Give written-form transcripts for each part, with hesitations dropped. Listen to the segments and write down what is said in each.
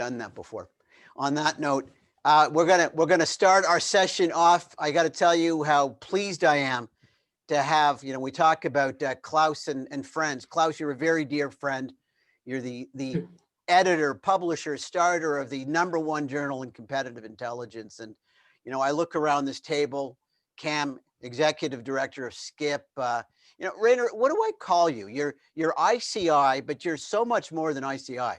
done that before. On that note, we're gonna start our session off. I got to tell you how pleased I am to have, we talk about Klaus and friends. Klaus, you're a very dear friend. You're the editor, publisher, starter of the #1 journal in competitive intelligence. And, I look around this table, Cam, executive director of SCIP. Rainer, what do I call you? You're ICI, but you're so much more than ICI.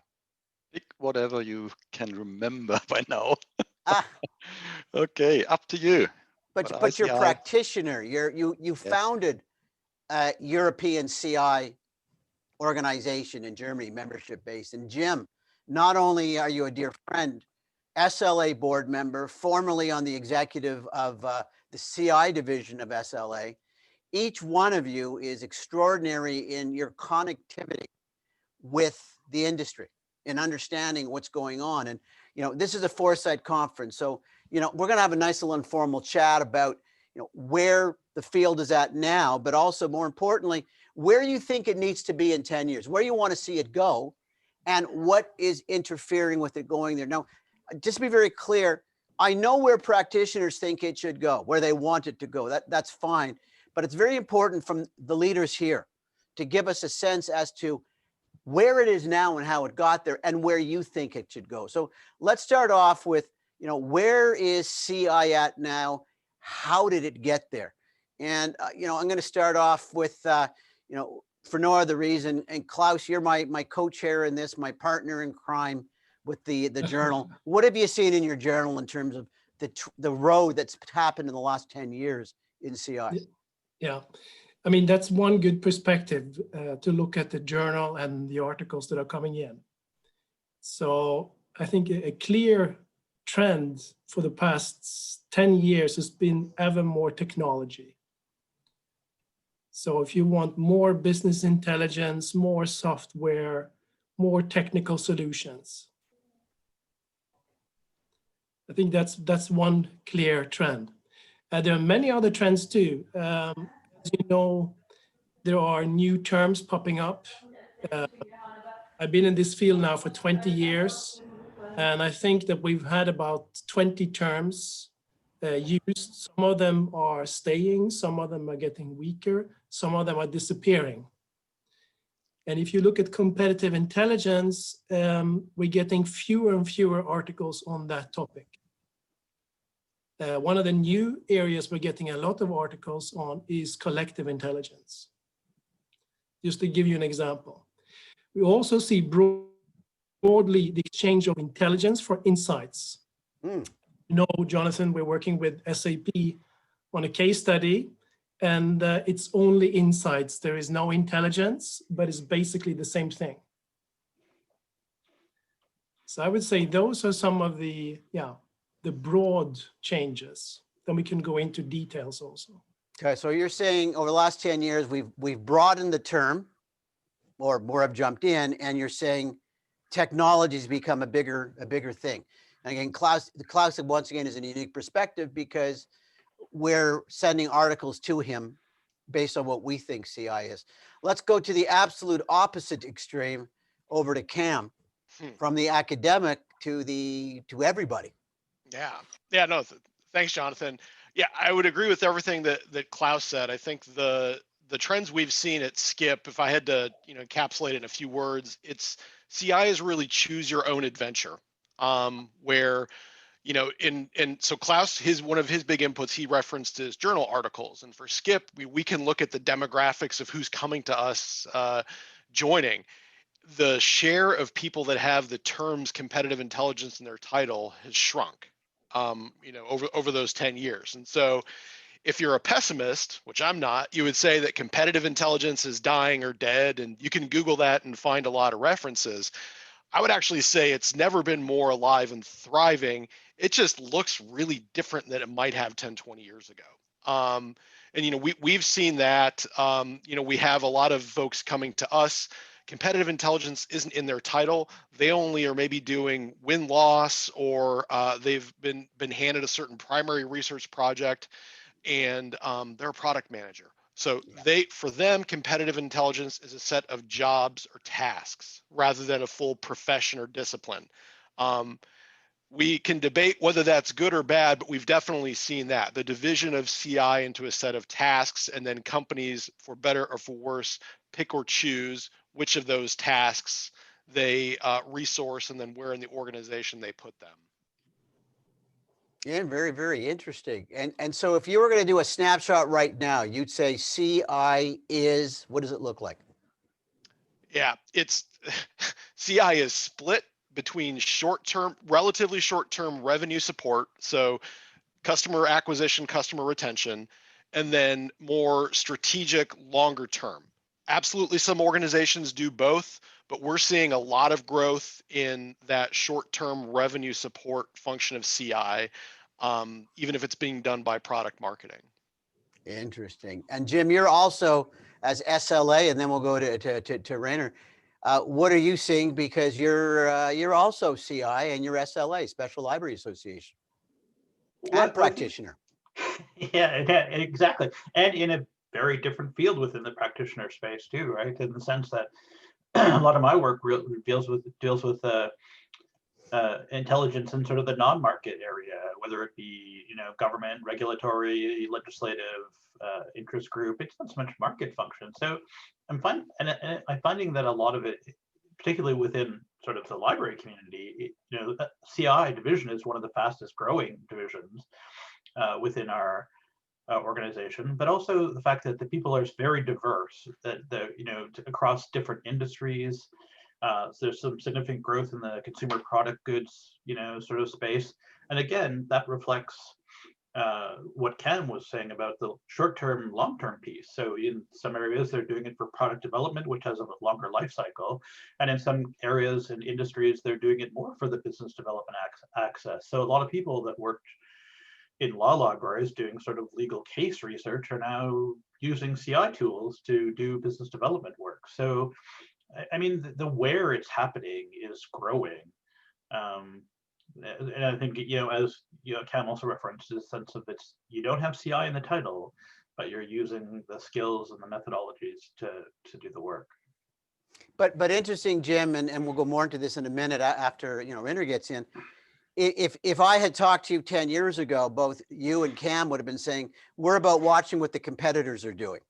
Pick whatever you can remember by now. Ah. Okay, up to you. But you're a practitioner. You founded a European CI organization in Germany, membership based. And Jim, not only are you a dear friend, SLA board member, formerly on the executive of the CI division of SLA, each one of you is extraordinary in your connectivity with the industry and understanding what's going on. And, this is a Foresight conference. So, we're going to have a nice little informal chat about, where the field is at now, but also more importantly, where you think it needs to be in 10 years, where you want to see it go, and what is interfering with it going there. Now, just to be very clear, I know where practitioners think it should go, where they want it to go. That's fine. But it's very important from the leaders here to give us a sense as to where it is now and how it got there and where you think it should go. So let's start off with, where is CI at now? How did it get there? And, I'm going to start off with, for no other reason. And Klaus, you're my co-chair in this, my partner in crime with the journal. What have you seen in your journal in terms of the road that's happened in the last 10 years in CI? Yeah, I mean, that's one good perspective to look at the journal and the articles that are coming in. So I think a clear trend for the past 10 years has been ever more technology. So if you want more business intelligence, more software, more technical solutions, I think that's one clear trend. There are many other trends too. As you know, there are new terms popping up. I've been in this field now for 20 years, and I think that we've had about 20 terms used. Some of them are staying, some of them are getting weaker, some of them are disappearing. And if you look at competitive intelligence, we're getting fewer and fewer articles on that topic. One of the new areas we're getting a lot of articles on is collective intelligence. Just to give you an example. We also see broadly the exchange of intelligence for insights. Jonathan, we're working with SAP on a case study, and it's only insights. There is no intelligence, but it's basically the same thing. So I would say those are some of the broad changes. Then we can go into details also. Okay, so you're saying over the last 10 years, we've broadened the term, or more have jumped in, and you're saying technology's become a bigger thing. And again, Klaus once again is a unique perspective because we're sending articles to him based on what we think CI is. Let's go to the absolute opposite extreme, over to Cam, from the academic to everybody. Yeah, no, thanks, Jonathan. Yeah, I would agree with everything that Klaus said. I think the trends we've seen at SCIP, if I had to encapsulate it in a few words, it's CI is really choose your own adventure, where so Klaus, one of his big inputs, he referenced his journal articles, and for SCIP we can look at the demographics of who's coming to us joining. The share of people that have the terms competitive intelligence in their title has shrunk over those 10 years. And so if you're a pessimist, which I'm not, you would say that competitive intelligence is dying or dead, and you can Google that and find a lot of references. I would actually say it's never been more alive and thriving. It just looks really different than it might have 10, 20 years ago. And we've seen that. We have a lot of folks coming to us. Competitive intelligence isn't in their title. They only are maybe doing win-loss, or they've been handed a certain primary research project, and they're a product manager. So for them, competitive intelligence is a set of jobs or tasks rather than a full profession or discipline. We can debate whether that's good or bad, but we've definitely seen that. The division of CI into a set of tasks, and then companies, for better or for worse, pick or choose which of those tasks they resource and then where in the organization they put them. Yeah, very, very interesting. And so if you were going to do a snapshot right now, you'd say CI is, what does it look like? Yeah, it's CI is split between short-term, relatively short-term revenue support, so customer acquisition, customer retention, and then more strategic, longer term. Absolutely, some organizations do both, but we're seeing a lot of growth in that short-term revenue support function of CI, even if it's being done by product marketing. Interesting. And Jim, you're also as SLA, and then we'll go to Rainer. What are you seeing? Because you're also CI and you're SLA, Special Library Association, and practitioner. Yeah, exactly. And in a very different field within the practitioner space too, right? In the sense that a lot of my work deals with intelligence in sort of the non-market area, whether it be, you know, government, regulatory, legislative, interest group. It's not so much market function. So I'm finding that a lot of it, particularly within sort of the library community, you know, the CI division is one of the fastest growing divisions within our organization, but also the fact that the people are very diverse, that you know, across different industries. So there's some significant growth in the consumer product goods, you know, sort of space. And again, that reflects what Cam was saying about the short-term, long-term piece. So in some areas, they're doing it for product development, which has a longer life cycle. And in some areas and industries, they're doing it more for the business development access. So a lot of people that worked in law libraries doing sort of legal case research are now using CI tools to do business development work. So, I mean, the where it's happening is growing. And I think, you know, as you know, Cam also referenced, the sense of it's, you don't have CI in the title, but you're using the skills and the methodologies to do the work. But interesting, Jim, and we'll go more into this in a minute after, you know, Rainer gets in. If I had talked to you 10 years ago, both you and Cam would have been saying, we're about watching what the competitors are doing.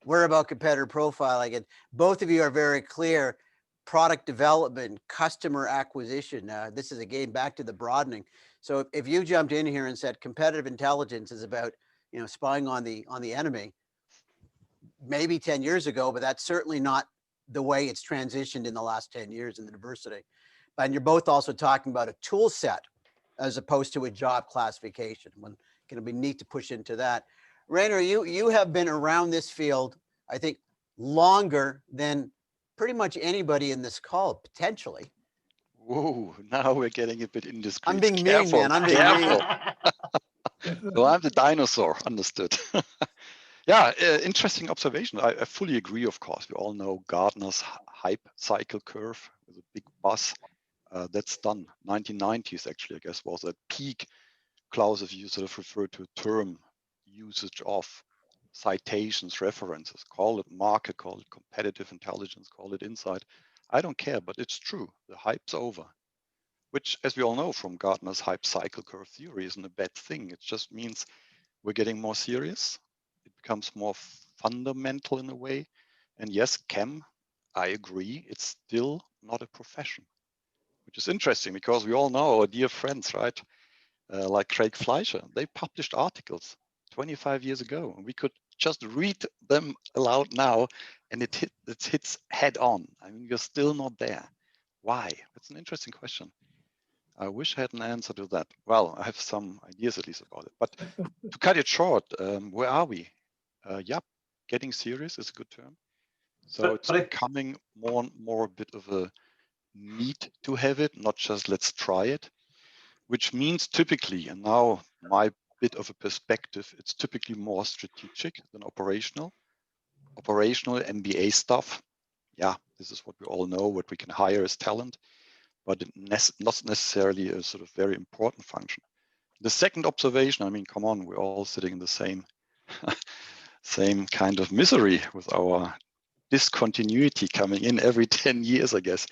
We're about competitor profiling. And both of you are very clear, product development, customer acquisition. This is again back to the broadening. So if you jumped in here and said competitive intelligence is about, you know, spying on the enemy, maybe 10 years ago, but that's certainly not the way it's transitioned in the last 10 years in the diversity. And you're both also talking about a tool set as opposed to a job classification. When can it be neat to push into that? Rainer, you have been around this field, I think, longer than pretty much anybody in this call, potentially. Whoa, now we're getting a bit indiscreet. I'm being Careful, mean, man. I'm being careful. Well, I'm the dinosaur, understood. Yeah, interesting observation. I fully agree, of course. We all know Gartner's hype cycle curve with a big buzz. That's done. 1990s, actually, I guess, was at peak. Klaus, if you sort of refer to a term, usage of citations, references, call it market, call it competitive intelligence, call it insight. I don't care, but it's true. The hype's over, which, as we all know from Gartner's hype cycle curve theory, isn't a bad thing. It just means we're getting more serious. It becomes more fundamental in a way. And yes, Cam, I agree, it's still not a profession, which is interesting because we all know our dear friends, right? Like Craig Fleischer, they published articles 25 years ago, and we could just read them aloud now, and it hits head on. I mean, you're still not there. Why? That's an interesting question. I wish I had an answer to that. Well, I have some ideas at least about it. But to cut it short, where are we? Yep, getting serious is a good term. So it's becoming more and more a bit of a need to have it, not just let's try it, which means typically, and now my bit of a perspective, it's typically more strategic than operational. Operational MBA stuff, yeah, this is what we all know, what we can hire as talent, but not necessarily a sort of very important function. The second observation, I mean, come on, we're all sitting in the same same kind of misery with our discontinuity coming in every 10 years, I guess.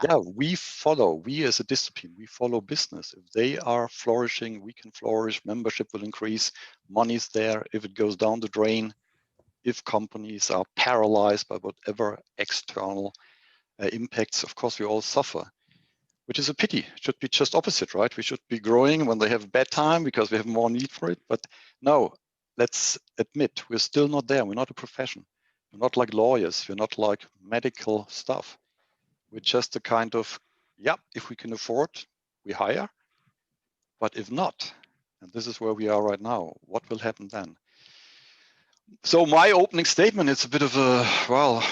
Yeah, we as a discipline, we follow business. If they are flourishing, we can flourish, membership will increase, money's there. If it goes down the drain, if companies are paralyzed by whatever external impacts, of course, we all suffer, which is a pity. It should be just opposite, right? We should be growing when they have a bad time because we have more need for it. But no, let's admit we're still not there. We're not a profession. We're not like lawyers. We're not like medical stuff. We're just a kind of, yeah, if we can afford, we hire. But if not, and this is where we are right now, what will happen then? So my opening statement, it's a bit of a, well,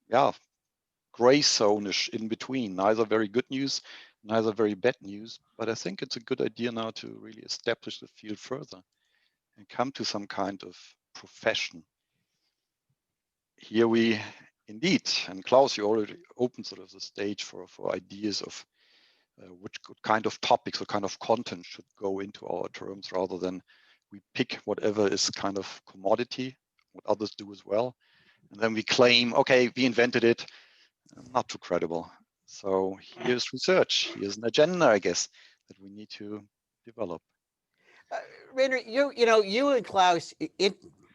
yeah, gray zone-ish in between, neither very good news, neither very bad news. But I think it's a good idea now to really establish the field further and come to some kind of profession. Here we indeed, and Klaus, you already opened sort of the stage for ideas of which kind of topics or kind of content should go into our terms rather than we pick whatever is kind of commodity, what others do as well. And then we claim, okay, we invented it. Not too credible. So here's research. Here's an agenda, I guess, that we need to develop. Rainer, you know, you and Klaus,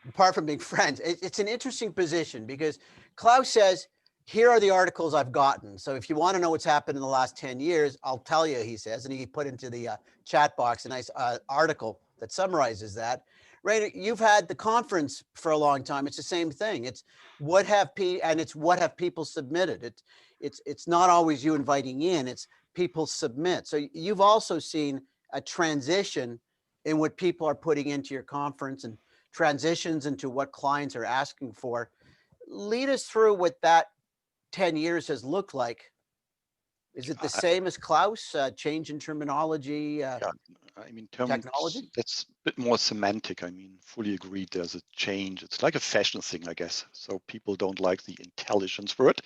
apart from being friends, it's an interesting position because Klaus says, here are the articles I've gotten. So if you want to know what's happened in the last 10 years, I'll tell you, he says, and he put into the chat box a nice article that summarizes that. Rainer, you've had the conference for a long time. It's the same thing. It's what have people submitted. It's not always you inviting in, it's people submit. So you've also seen a transition in what people are putting into your conference and transitions into what clients are asking for. Lead us through what that 10 years has looked like. Is it the same as Klaus, change in terminology? Yeah, I mean, technology? That's a bit more semantic. I mean, fully agreed. There's a change. It's like a fashion thing, I guess. So people don't like the intelligence word.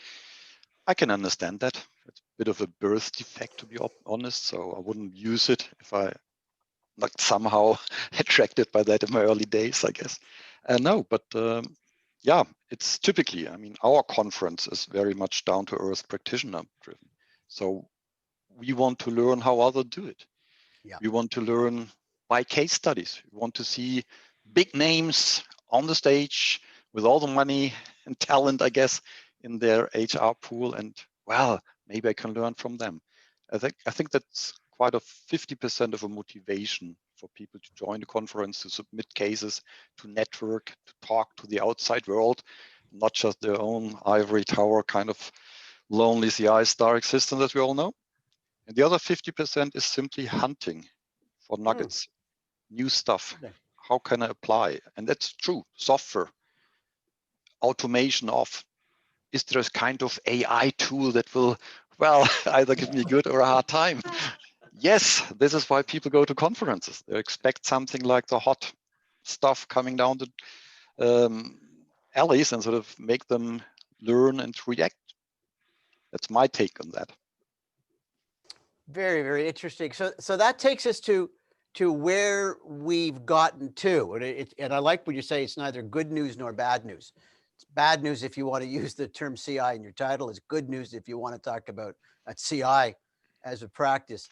I can understand that. It's a bit of a birth defect, to be honest. So I wouldn't use it if I not somehow attracted by that in my early days, I guess. No, but yeah, it's typically, I mean, our conference is very much down to earth practitioner driven. So we want to learn how others do it. Yeah. We want to learn by case studies. We want to see big names on the stage with all the money and talent, I guess, in their HR pool. And well, maybe I can learn from them. I think that's quite a 50% of a motivation for people to join the conference, to submit cases, to network, to talk to the outside world, not just their own ivory tower kind of lonely CI star existence that we all know. And the other 50% is simply hunting for nuggets, new stuff. Okay. How can I apply? And that's true. Software, automation of, is there a kind of AI tool that will, well, either give me a good or a hard time? Yes, this is why people go to conferences. They expect something like the hot stuff coming down the alleys and sort of make them learn and react. That's my take on that. Very, very interesting. So that takes us to where we've gotten to. And I like what you say, it's neither good news nor bad news. It's bad news if you want to use the term CI in your title. It's good news if you want to talk about CI as a practice.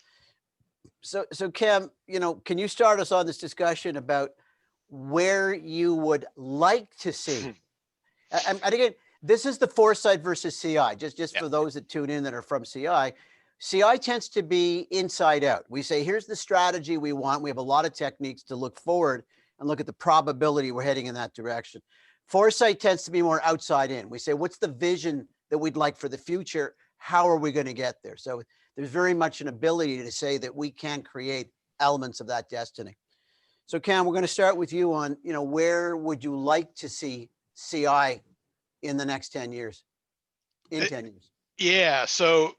So Cam, you know, can you start us on this discussion about where you would like to see? And again, this is the foresight versus CI, just for those that tune in that are from CI. CI tends to be inside out. We say, here's the strategy we want. We have a lot of techniques to look forward and look at the probability we're heading in that direction. Foresight tends to be more outside in. We say, what's the vision that we'd like for the future? How are we going to get there? So there's very much an ability to say that we can create elements of that destiny. So Cam, we're going to start with you on, you know, where would you like to see CI in the next 10 years, in 10 years? Yeah, so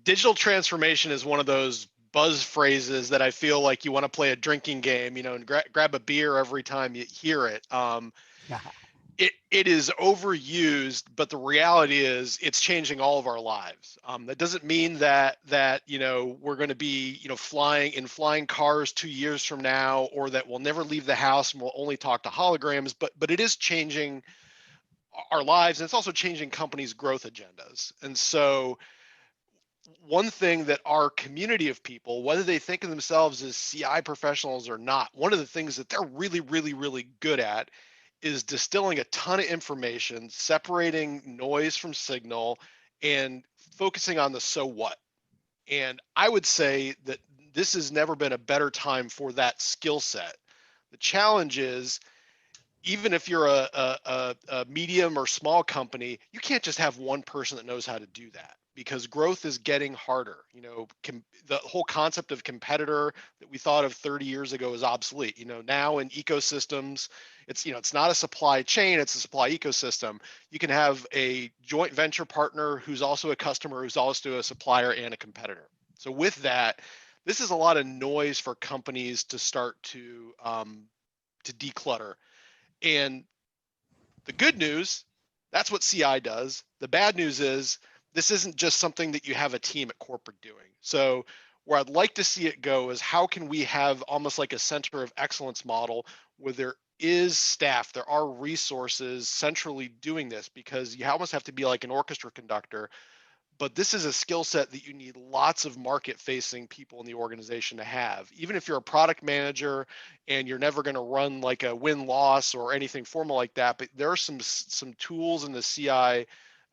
digital transformation is one of those buzz phrases that I feel like you want to play a drinking game, you know, and grab a beer every time you hear it. It is overused, but the reality is it's changing all of our lives. That doesn't mean that you know, we're going to be, you know, flying in flying cars 2 years from now, or that we'll never leave the house and we'll only talk to holograms, but it is changing our lives, and it's also changing companies' growth agendas. And so one thing that our community of people, whether they think of themselves as CI professionals or not, one of the things that they're really, really, really good at is distilling a ton of information, separating noise from signal, and focusing on the so what. And I would say that this has never been a better time for that skill set. The challenge is, even if you're a medium or small company, you can't just have one person that knows how to do that, because growth is getting harder. You know, the whole concept of competitor that we thought of 30 years ago is obsolete. You know, now in ecosystems, it's, you know, it's not a supply chain, it's a supply ecosystem. You can have a joint venture partner who's also a customer, who's also a supplier and a competitor. So with that, this is a lot of noise for companies to start to declutter. And the good news, that's what CI does. The bad news is this isn't just something that you have a team at corporate doing. So where I'd like to see it go is, how can we have almost like a center of excellence model where there is staff, there are resources centrally doing this, because you almost have to be like an orchestra conductor. But this is a skill set that you need lots of market facing people in the organization to have. Even if you're a product manager and you're never going to run like a win-loss or anything formal like that, but there are some tools in the CI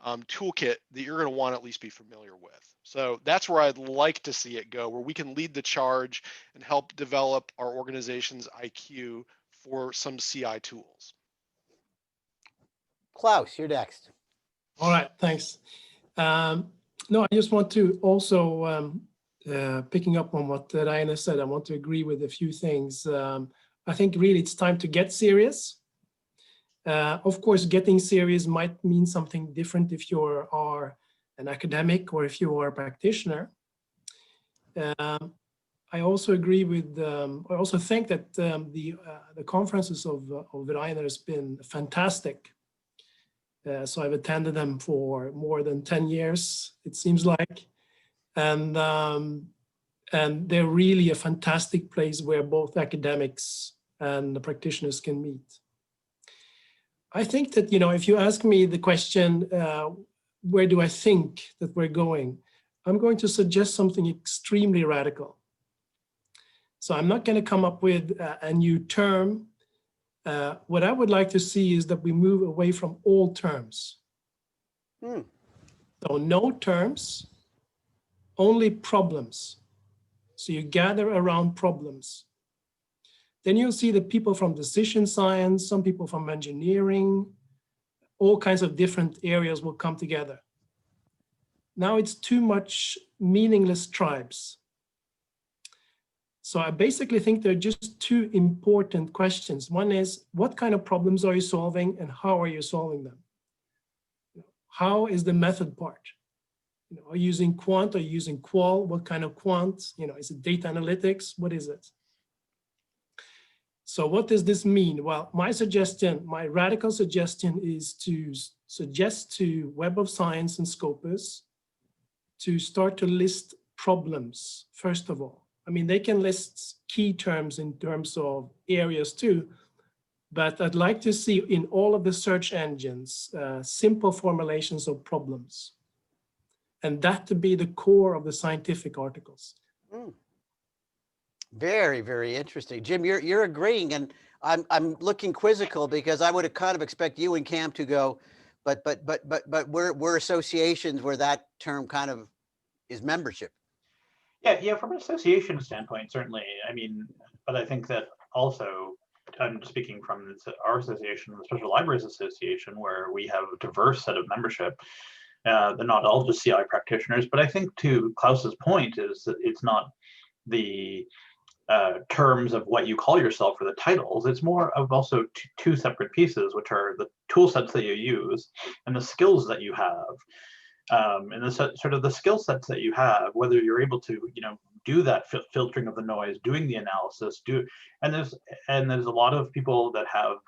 toolkit that you're going to want to at least be familiar with. So that's where I'd like to see it go, where we can lead the charge and help develop our organization's IQ for some CI tools. Klaus, you're next. All right, thanks. No, I just want to also, picking up on what Rainer said, I want to agree with a few things. I think really it's time to get serious. Of course, getting serious might mean something different if you are an academic or if you are a practitioner. I also agree with, I also think that the conferences of Rainer has been fantastic. So I've attended them for more than 10 years, it seems like. And they're really a fantastic place where both academics and the practitioners can meet. I think that, you know, if you ask me the question, where do I think that we're going? I'm going to suggest something extremely radical. So I'm not going to come up with a new term. What I would like to see is that we move away from all terms. So no terms, only problems. So you gather around problems. Then you'll see that people from decision science, some people from engineering, all kinds of different areas will come together. Now it's too much meaningless tribes. So I basically think there are just two important questions. One is, what kind of problems are you solving and how are you solving them? How is the method part? You know, are you using quant, are you using qual? What kind of quant? You know, is it data analytics? What is it? So what does this mean? Well, my suggestion, my radical suggestion is to suggest to Web of Science and Scopus to start to list problems, first of all. I mean, they can list key terms in terms of areas too, but I'd like to see in all of the search engines, simple formulations of problems. And that to be the core of the scientific articles. Very, very interesting. Jim, you're agreeing, and I'm looking quizzical because I would have kind of expect you and Cam to go, but we're associations where that term kind of is membership. Yeah, from an association standpoint, certainly. I mean, but I think that also, I'm speaking from our association, the Special Libraries Association, where we have a diverse set of membership. They're not all just CI practitioners, but I think to Klaus's point is that it's not the terms of what you call yourself or the titles. It's more of also two separate pieces, which are the tool sets that you use and the skills that you have. And the sort of the skill sets that you have, whether you're able to, you know, do that filtering of the noise, doing the analysis, and there's a lot of people that have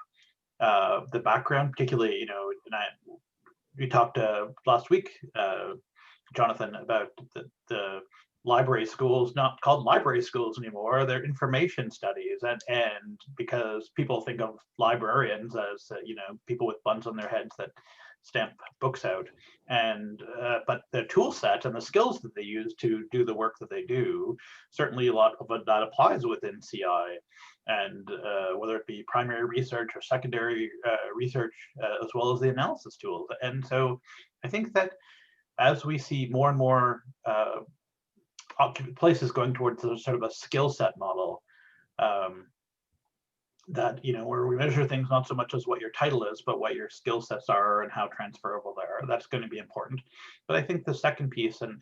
the background, particularly, you know, and we talked last week, Jonathan, about the library schools not called library schools anymore, they're information studies, and because people think of librarians as people with buns on their heads that stamp books out, and but the tool set and the skills that they use to do the work that they do, certainly a lot of that applies within CI, and whether it be primary research or secondary research, as well as the analysis tools. And so I think that as we see more and more places going towards sort of a skill set model, that where we measure things not so much as what your title is, but what your skill sets are and how transferable they are, that's going to be important. But I think the second piece, and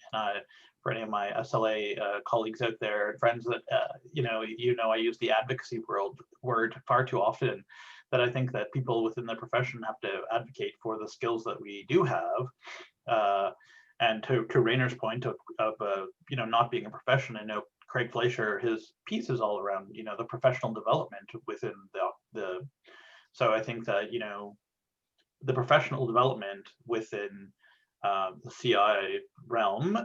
for any of my SLA colleagues out there and friends that I use the advocacy word far too often, that I think that people within the profession have to advocate for the skills that we do have. And to Rainer's point of not being a profession, I know Craig Fleischer, his piece is all around the professional development within the. So I think that the professional development within the CI realm,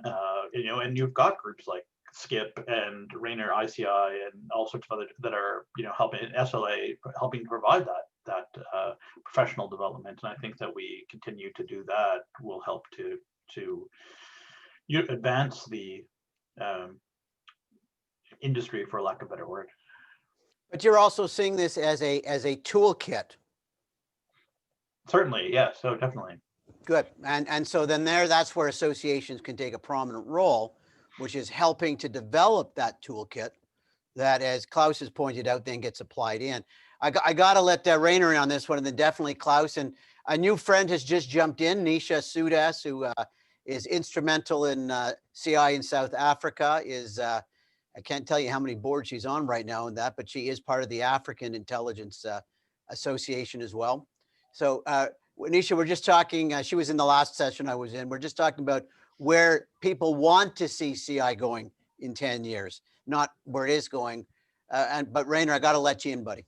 and you've got groups like SCIP and Rainer ICI and all sorts of other that are helping SLA, helping provide that professional development. And I think that we continue to do that will help to advance the industry, for lack of a better word. But you're also seeing this as a toolkit. Certainly, yeah. So definitely. Good. And so then that's where associations can take a prominent role, which is helping to develop that toolkit that, as Klaus has pointed out, then gets applied in. I got to let Rainer in on this one, and then definitely Klaus. And a new friend has just jumped in, Nisha Sewdass, who is instrumental in CI in South Africa. I can't tell you how many boards she's on right now in that, but she is part of the African Intelligence Association as well. So Nisha, we're just talking, she was in the last session I was in, we're just talking about where people want to see CI going in 10 years, not where it is going. But Rainer, I got to let you in, buddy.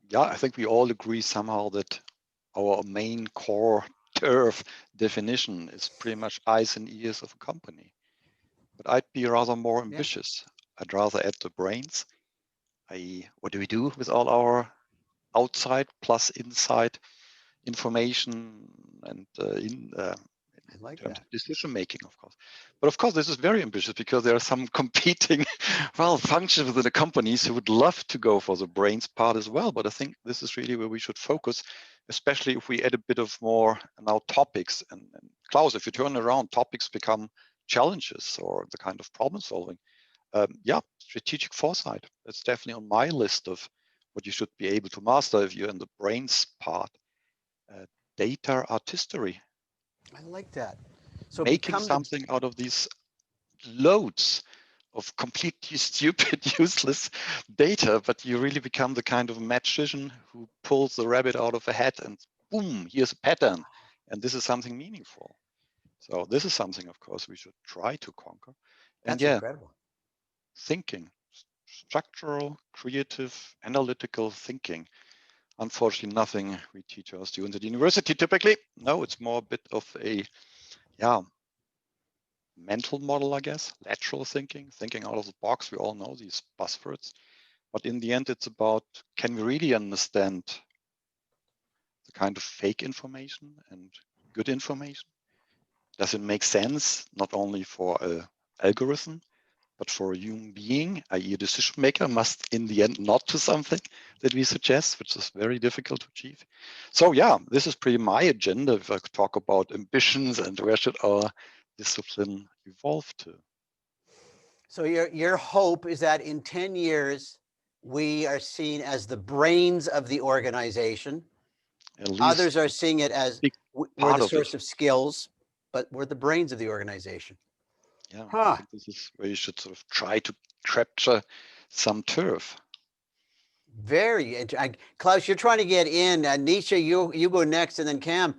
Yeah, I think we all agree somehow that our main core turf definition is pretty much eyes and ears of a company. But I'd be rather more ambitious. Yeah. I'd rather add the brains, i.e., what do we do with all our outside plus inside information and I like terms that. of decision making, of course. But of course, this is very ambitious because there are some competing, functions within the companies who would love to go for the brains part as well. But I think this is really where we should focus, especially if we add a bit of more now topics. And Klaus, if you turn around, topics become challenges or the kind of problem solving. Yeah, strategic foresight. That's definitely on my list of what you should be able to master if you're in the brains part. Data artistry. I like that. So making something out of these loads of completely stupid, useless data, but you really become the kind of magician who pulls the rabbit out of a hat and boom, here's a pattern. And this is something meaningful. So this is something, of course, we should try to conquer. And that's incredible. Thinking, structural, creative, analytical thinking. Unfortunately, nothing we teach our students at university typically. No, it's more a bit of a, mental model, I guess, lateral thinking out of the box. We all know these buzzwords. But in the end, it's about, can we really understand the kind of fake information and good information? Does it make sense, not only for an algorithm, but for a human being, i.e. a decision maker must in the end nod to something that we suggest, which is very difficult to achieve. So yeah, this is pretty my agenda if I could talk about ambitions and where should our discipline evolve to. So your hope is that in 10 years, we are seen as the brains of the organization. Others are seeing it as we're the source of skills, but we're the brains of the organization. Yeah, I think this is where you should sort of try to capture some turf. Very interesting. Klaus, you're trying to get in. Nisha, you go next, and then Cam.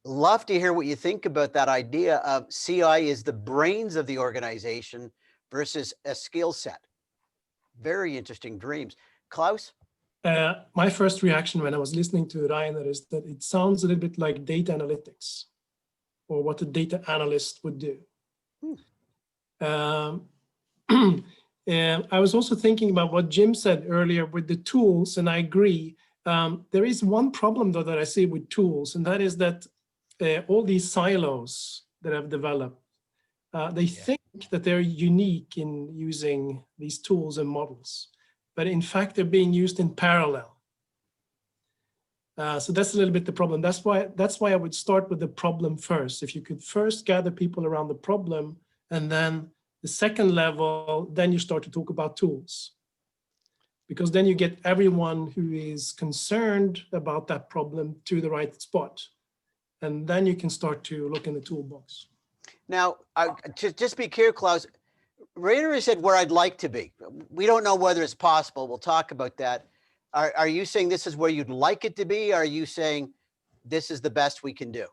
Love to hear what you think about that idea of CI is the brains of the organization versus a skill set. Very interesting dreams. Klaus? My first reaction when I was listening to Rainer is that it sounds a little bit like data analytics or what a data analyst would do. And I was also thinking about what Jim said earlier with the tools, and I agree. There is one problem though that I see with tools, and that is that all these silos that have developed, they think that they're unique in using these tools and models, but in fact they're being used in parallel. So that's a little bit the problem. That's why I would start with the problem first. If you could first gather people around the problem, and then the second level, then you start to talk about tools. Because then you get everyone who is concerned about that problem to the right spot. And then you can start to look in the toolbox. Now, just be clear, Klaus, Rainer has said where I'd like to be. We don't know whether it's possible. We'll talk about that. Are you saying this is where you'd like it to be? Or are you saying this is the best we can do?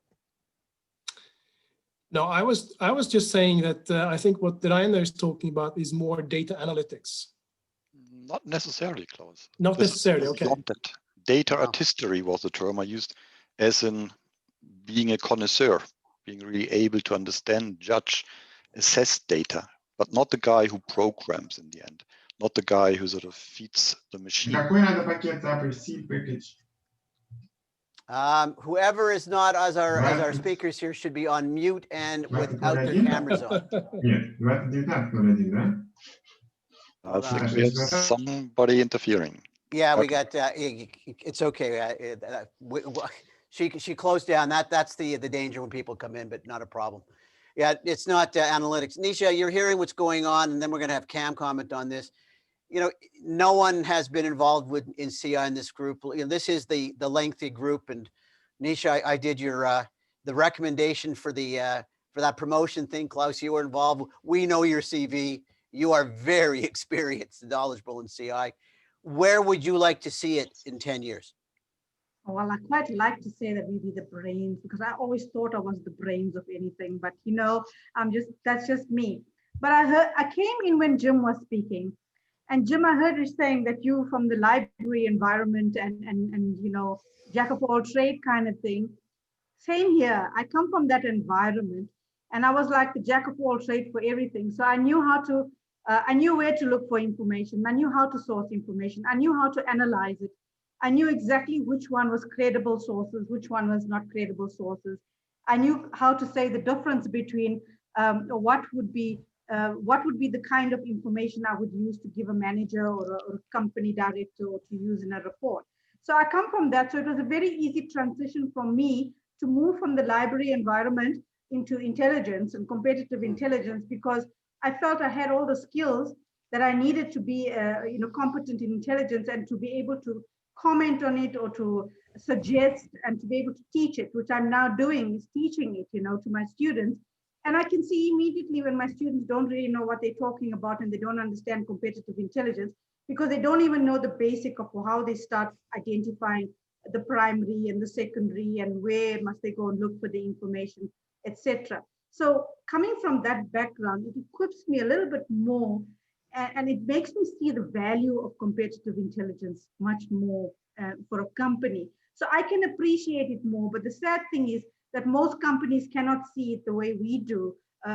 No, I was just saying that I think what Rainer is talking about is more data analytics. Not necessarily, Klaus. Not necessarily, okay. Data artistry was the term I used, as in being a connoisseur, being really able to understand, judge, assess data, but not the guy who programs in the end, not the guy who sort of feeds the machine. Whoever is not as our speakers here should be on mute and without their cameras on. I think we have somebody interfering. Yeah, we got. It's okay. She closed down. That's the danger when people come in, but not a problem. Yeah, it's not analytics. Nisha, you're hearing what's going on, and then we're going to have Cam comment on this. You know, no one has been involved in CI in this group. You know, this is the lengthy group, and Nisha, I did your the recommendation for that promotion thing. Klaus, you were involved. We know your CV. You are very experienced and knowledgeable in CI. Where would you like to see it in 10 years? Well, I quite like to say that we be the brains, because I always thought I was the brains of anything, but you know, that's just me. But I came in when Jim was speaking, and Jim, I heard you saying that you from the library environment and you know, jack of all trade kind of thing. Same here. I come from that environment, and I was like the jack of all trade for everything. So I knew how to, I knew where to look for information. I knew how to source information. I knew how to analyze it. I knew exactly which one was credible sources, which one was not credible sources. I knew how to say the difference between what would be the kind of information I would use to give a manager or a company director or to use in a report. So I come from that. So it was a very easy transition for me to move from the library environment into intelligence and competitive intelligence, because I felt I had all the skills that I needed to be you know, competent in intelligence and to be able to comment on it or to suggest and to be able to teach it, which I'm now doing, is teaching it, you know, to my students. And I can see immediately when my students don't really know what they're talking about and they don't understand competitive intelligence, because they don't even know the basic of how they start identifying the primary and the secondary and where must they go and look for the information, etc. So coming from that background, it equips me a little bit more, and it makes me see the value of competitive intelligence much more for a company. So I can appreciate it more. But the sad thing is that most companies cannot see it the way we do,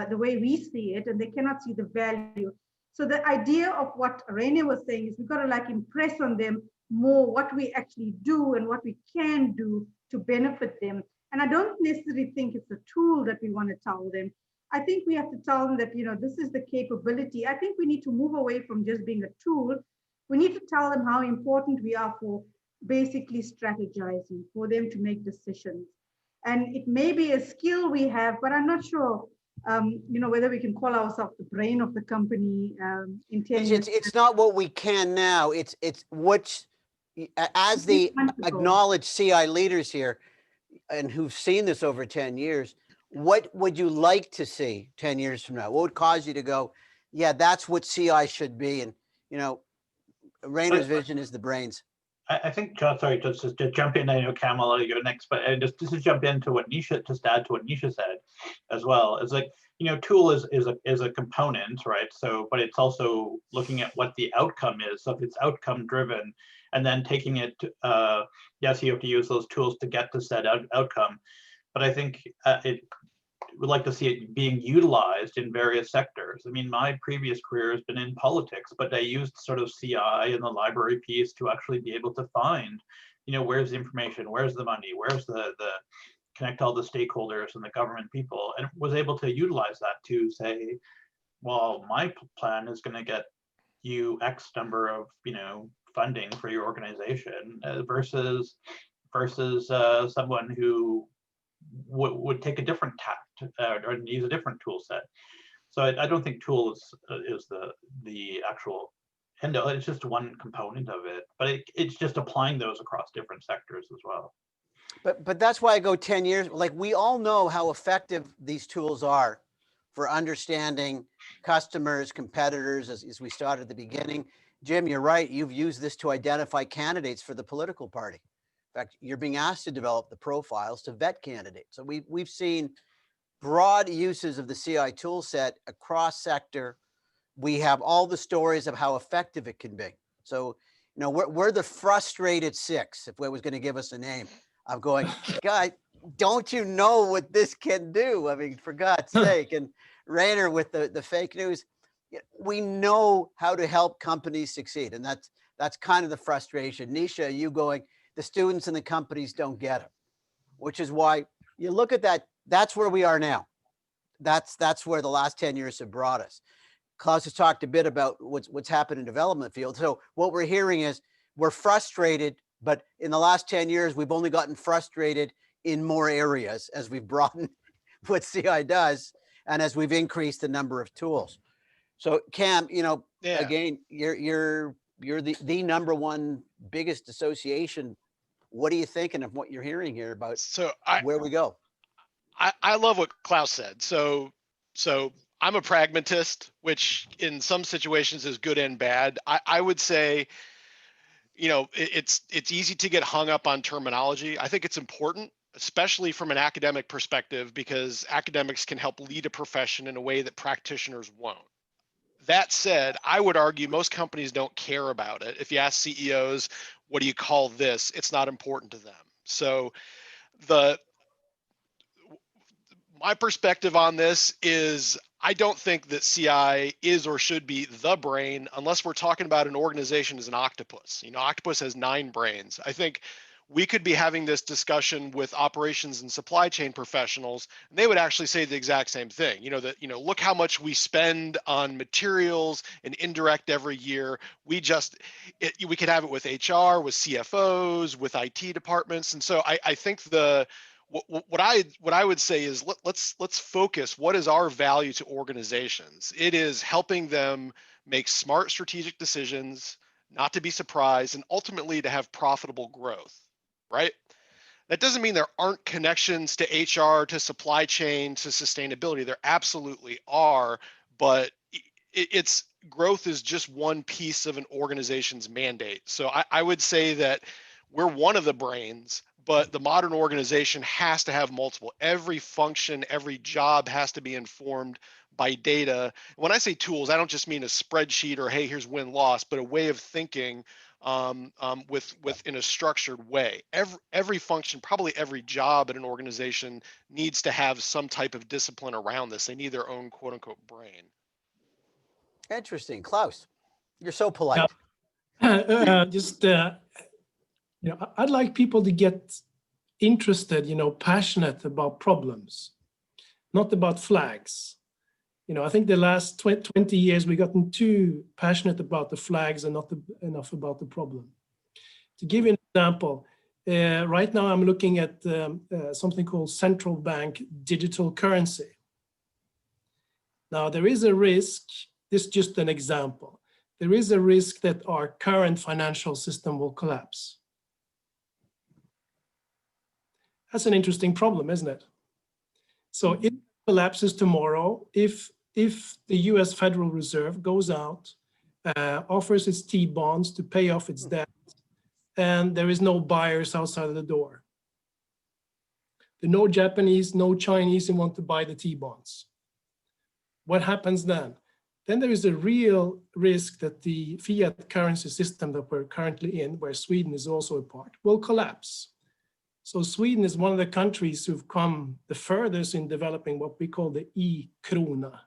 the way we see it, and they cannot see the value. So the idea of what Rainer was saying is we've got to like impress on them more what we actually do and what we can do to benefit them. And I don't necessarily think it's a tool that we want to tell them. I think we have to tell them that, you know, this is the capability. I think we need to move away from just being a tool. We need to tell them how important we are for basically strategizing, for them to make decisions. And it may be a skill we have, but I'm not sure, you know, whether we can call ourselves the brain of the company in 10 years. It's not what we can now. It's what, as the acknowledged CI leaders here and who've seen this over 10 years, what would you like to see 10 years from now? What would cause you to go, yeah, that's what CI should be? And, you know, Rainer's vision is the brains. I think, John, sorry, just to jump in, I know Cam, I'll let you go next, but just to jump into what Nisha, just add to what Nisha said as well. It's like, you know, tool is a component, right? So, but it's also looking at what the outcome is. So if it's outcome driven, and then taking it, yes, you have to use those tools to get to said outcome. But I think would like to see it being utilized in various sectors. I mean, my previous career has been in politics, but I used sort of CI and the library piece to actually be able to find, you know, where's the information, where's the money, where's the connect all the stakeholders and the government people, and was able to utilize that to say, well, my plan is going to get you X number of, you know, funding for your organization versus someone who would take a different tact or use a different tool set. So I don't think tool is the actual end. It's just one component of it, but it's just applying those across different sectors as well. But that's why I go 10 years. Like, we all know how effective these tools are for understanding customers, competitors, as we started at the beginning. Jim, you're right. You've used this to identify candidates for the political party. In fact, you're being asked to develop the profiles to vet candidates. So we've seen broad uses of the CI tool set across sector. We have all the stories of how effective it can be. So, you know, we're the frustrated six, if we was going to give us a name. I'm going, God, don't you know what this can do? I mean, for God's sake. And Rainer with the fake news, we know how to help companies succeed. And that's kind of the frustration. Nisha, you going, the students and the companies don't get it, which is why you look at that. That's where we are now. That's where the last 10 years have brought us. Klaus has talked a bit about what's happened in development field. So what we're hearing is we're frustrated, but in the last 10 years, we've only gotten frustrated in more areas as we've broadened what CI does and as we've increased the number of tools. So Cam, you know, again, you're the number one biggest association. What are you thinking of what you're hearing here about where we go? I love what Klaus said. So I'm a pragmatist, which in some situations is good and bad. I would say, you know, it's easy to get hung up on terminology. I think it's important, especially from an academic perspective, because academics can help lead a profession in a way that practitioners won't. That said, I would argue most companies don't care about it. If you ask CEOs, what do you call this? It's not important to them. So my perspective on this is I don't think that CI is or should be the brain unless we're talking about an organization as an octopus. You know, octopus has 9 brains. I think we could be having this discussion with operations and supply chain professionals, and they would actually say the exact same thing. You know, that, you know, look how much we spend on materials and indirect every year. We could have it with HR, with CFOs, with IT departments. And so I think what I would say is let's focus. What is our value to organizations? It is helping them make smart strategic decisions, not to be surprised, and ultimately to have profitable growth, right? That doesn't mean there aren't connections to HR, to supply chain, to sustainability. There absolutely are, but it's growth is just one piece of an organization's mandate. So I would say that we're one of the brains, but the modern organization has to have multiple. Every function, every job has to be informed by data. When I say tools, I don't just mean a spreadsheet or, hey, here's win-loss, but a way of thinking in a structured way. Every function, probably every job at an organization needs to have some type of discipline around this. They need their own quote unquote brain. Interesting. Klaus, you're so polite. You know, I'd like people to get interested, you know, passionate about problems, not about flags. You know, I think the last 20 years we've gotten too passionate about the flags and not enough about the problem. To give you an example, right now I'm looking at something called central bank digital currency. Now there is a risk, this is just an example, there is a risk that our current financial system will collapse. That's an interesting problem, isn't it? So if it collapses tomorrow, if the US Federal Reserve goes out, offers its T-bonds to pay off its debt, and there is no buyers outside of the door. There are no Japanese, no Chinese who want to buy the T-bonds. What happens then? Then there is a real risk that the fiat currency system that we're currently in, where Sweden is also a part, will collapse. So Sweden is one of the countries who've come the furthest in developing what we call the e-krona.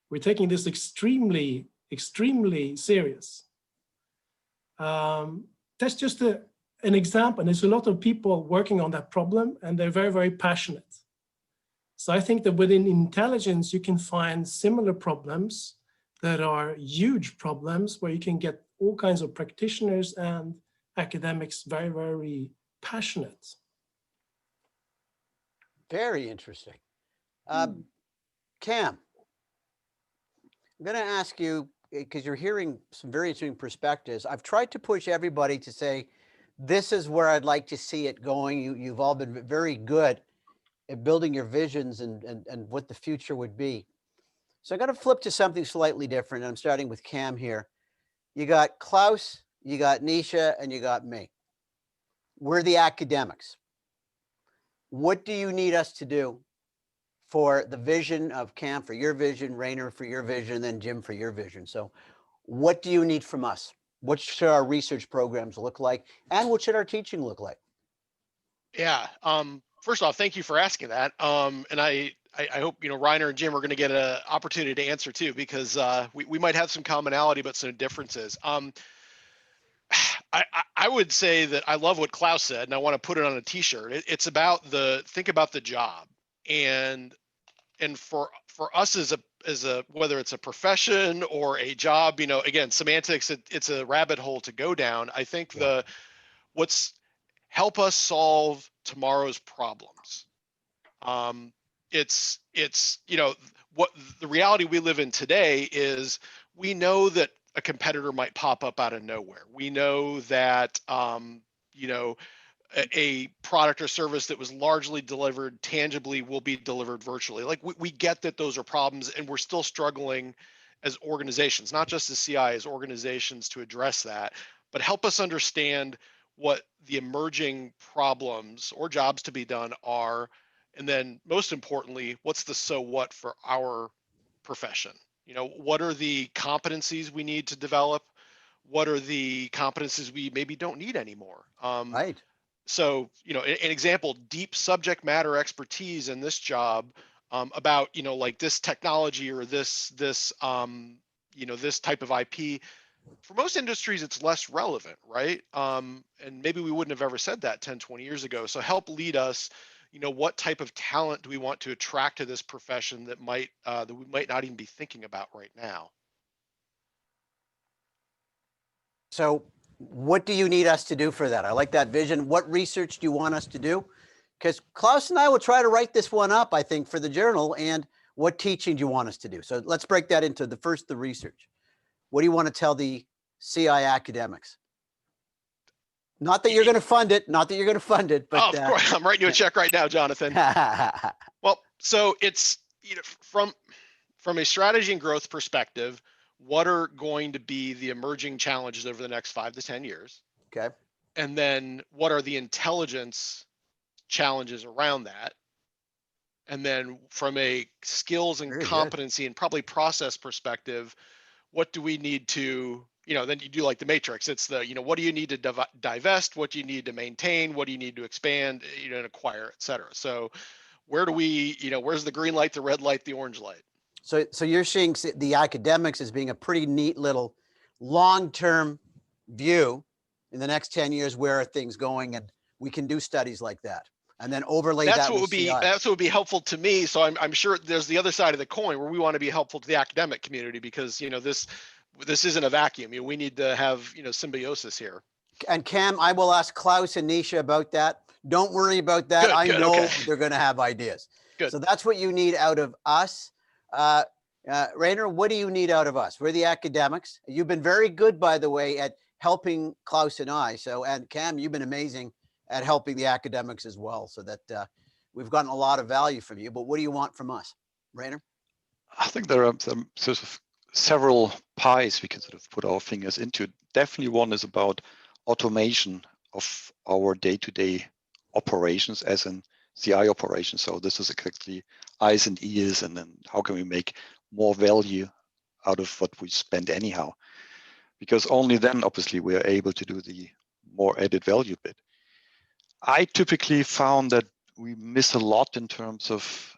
We're taking this extremely, extremely serious. That's just an example. And there's a lot of people working on that problem, and they're very, very passionate. So I think that within intelligence, you can find similar problems that are huge problems where you can get all kinds of practitioners and academics very, very passionate. Very interesting. Cam, I'm going to ask you, because you're hearing some very interesting perspectives. I've tried to push everybody to say, this is where I'd like to see it going. You've all been very good at building your visions and what the future would be. So I'm going to flip to something slightly different. I'm starting with Cam here. You got Klaus, you got Nisha, and you got me. We're the academics. What do you need us to do for the vision of Cam, for your vision, Rainer for your vision, and then Jim for your vision? So what do you need from us? What should our research programs look like? And what should our teaching look like? Yeah. First off, thank you for asking that. And I hope, Rainer and Jim are going to get an opportunity to answer too, because we might have some commonality, but some differences. I would say that I love what Klaus said, and I want to put it on a t-shirt. It's about think about the job, and for us as a whether it's a profession or a job, again, semantics, it's a rabbit hole to go down. I think help us solve tomorrow's problems. It's what the reality we live in today is, we know that a competitor might pop up out of nowhere. We know that a product or service that was largely delivered tangibly will be delivered virtually. Like we get that those are problems, and we're still struggling as organizations, not just as CI, as organizations, to address that. But help us understand what the emerging problems or jobs to be done are, and then most importantly, what's the so what for our profession? What are the competencies we need to develop? What are the competencies we maybe don't need anymore? Right. So, an example, deep subject matter expertise in this job about, like this technology or this type of IP. For most industries, it's less relevant, right? And maybe we wouldn't have ever said that 10, 20 years ago. So help lead us, what type of talent do we want to attract to this profession that we might not even be thinking about right now? So what do you need us to do for that? I like that vision. What research do you want us to do? Because Klaus and I will try to write this one up, I think, for the journal. And what teaching do you want us to do? So let's break that into the research. What do you want to tell the CI academics? Not that you're going to fund it, but of course, I'm writing you a check right now, Jonathan. Well, so it's, from a strategy and growth perspective, what are going to be the emerging challenges over the next 5 to 10 years? Okay. And then what are the intelligence challenges around that? And then from a skills and competency and probably process perspective, what do we need to, then you do like the matrix. It's the, what do you need to divest? What do you need to maintain? What do you need to expand, and acquire, et cetera? So where do we, where's the green light, the red light, the orange light? So you're seeing the academics as being a pretty neat little long-term view in the next 10 years, where are things going? And we can do studies like that and then overlay that's that what with would be CI. That's what would be helpful to me. So I'm sure there's the other side of the coin where we want to be helpful to the academic community, because this isn't a vacuum. We need to have symbiosis here. And Cam, I will ask Klaus and Nisha about that. Don't worry about that. Good, I know okay. They're going to have ideas. Good. So that's what you need out of us. Rainer, what do you need out of us? We're the academics. You've been very good, by the way, at helping Klaus and I. And Cam, you've been amazing at helping the academics as well, so that we've gotten a lot of value from you. But what do you want from us, Rainer? I think there are some sort of several pies we can sort of put our fingers into. Definitely one is about automation of our day-to-day operations as an CI operation. So this is exactly eyes and ears, and then how can we make more value out of what we spend anyhow? Because only then, obviously, we are able to do the more added value bit. I typically found that we miss a lot in terms of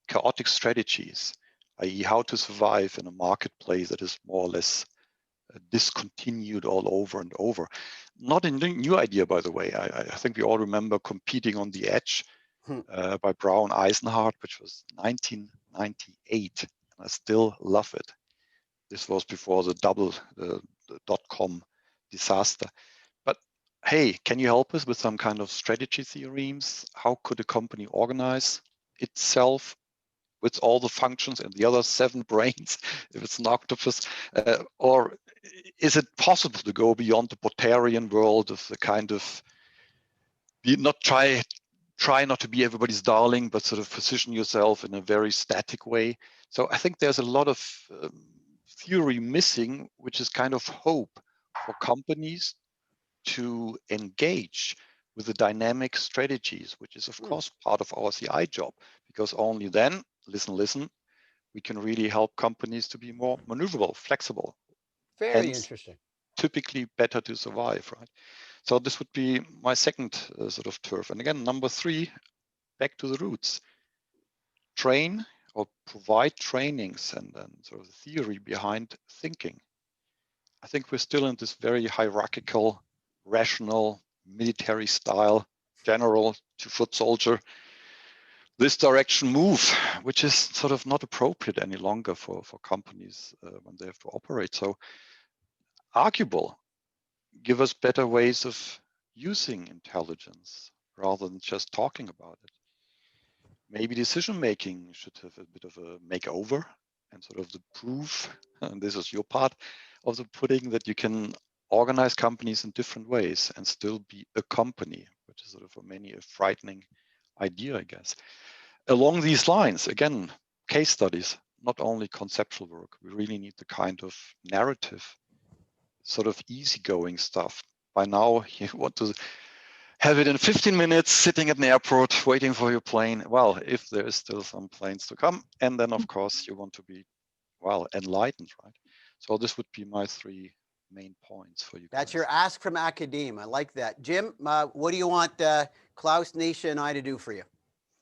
chaotic strategies, i.e. how to survive in a marketplace that is more or less discontinued all over and over. Not a new idea, by the way. I think we all remember Competing on the Edge by Brown Eisenhardt, which was 1998. And I still love it. This was before the dot-com disaster. But hey, can you help us with some kind of strategy theorems? How could a company organize itself with all the functions and the other 7 brains, if it's an octopus? Or is it possible to go beyond the Potterian world of the kind of, try not to be everybody's darling, but sort of position yourself in a very static way? So I think there's a lot of theory missing, which is kind of hope for companies to engage with the dynamic strategies, which is of course part of our CI job, because only then, listen, we can really help companies to be more maneuverable, flexible. Very Hence, interesting. typically better to survive, right? So this would be my second sort of turf. And again, number 3, back to the roots. Train or provide trainings and sort of the theory behind thinking. I think we're still in this very hierarchical, rational, military style, general to foot soldier, this direction move, which is sort of not appropriate any longer for companies when they have to operate. So arguable, give us better ways of using intelligence rather than just talking about it. Maybe decision-making should have a bit of a makeover and sort of the proof, and this is your part of the pudding, that you can organize companies in different ways and still be a company, which is sort of for many a frightening idea, I guess. Along these lines, again, case studies, not only conceptual work. We really need the kind of narrative, sort of easygoing stuff. By now, you want to have it in 15 minutes, sitting at an airport, waiting for your plane. Well, if there is still some planes to come. And then, of course, you want to be, well, enlightened, right? So this would be my 3 main points for you guys. That's your ask from academe. I like that. Jim, what do you want Klaus, Nisha, and I to do for you?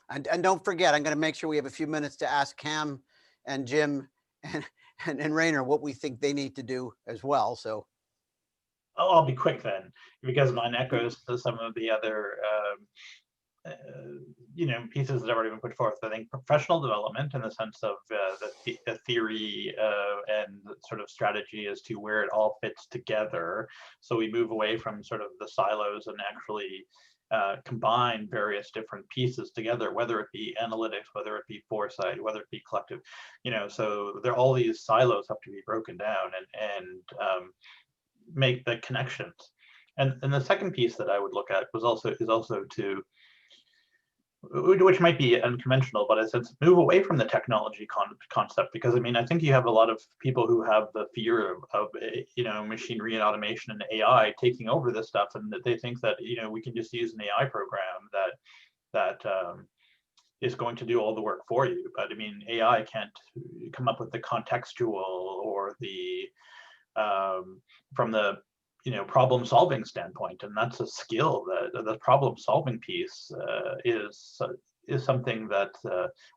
And don't forget, I'm going to make sure we have a few minutes to ask Cam and Jim and Rainer what we think they need to do as well. So I'll be quick then, because mine echoes to some of the other pieces that have already been put forth. I think professional development, in the sense of the theory and sort of strategy as to where it all fits together. So we move away from sort of the silos and actually combine various different pieces together, whether it be analytics, whether it be foresight, whether it be collective, so there, all these silos have to be broken down and make the connections. And the second piece that I would look at is also to, which might be unconventional, but I said move away from the technology concept, because I think you have a lot of people who have the fear of machinery and automation and AI taking over this stuff, and that they think that we can just use an AI program that is going to do all the work for you. But AI can't come up with the contextual or the from the problem solving standpoint, and that's a skill. That the problem solving piece is something that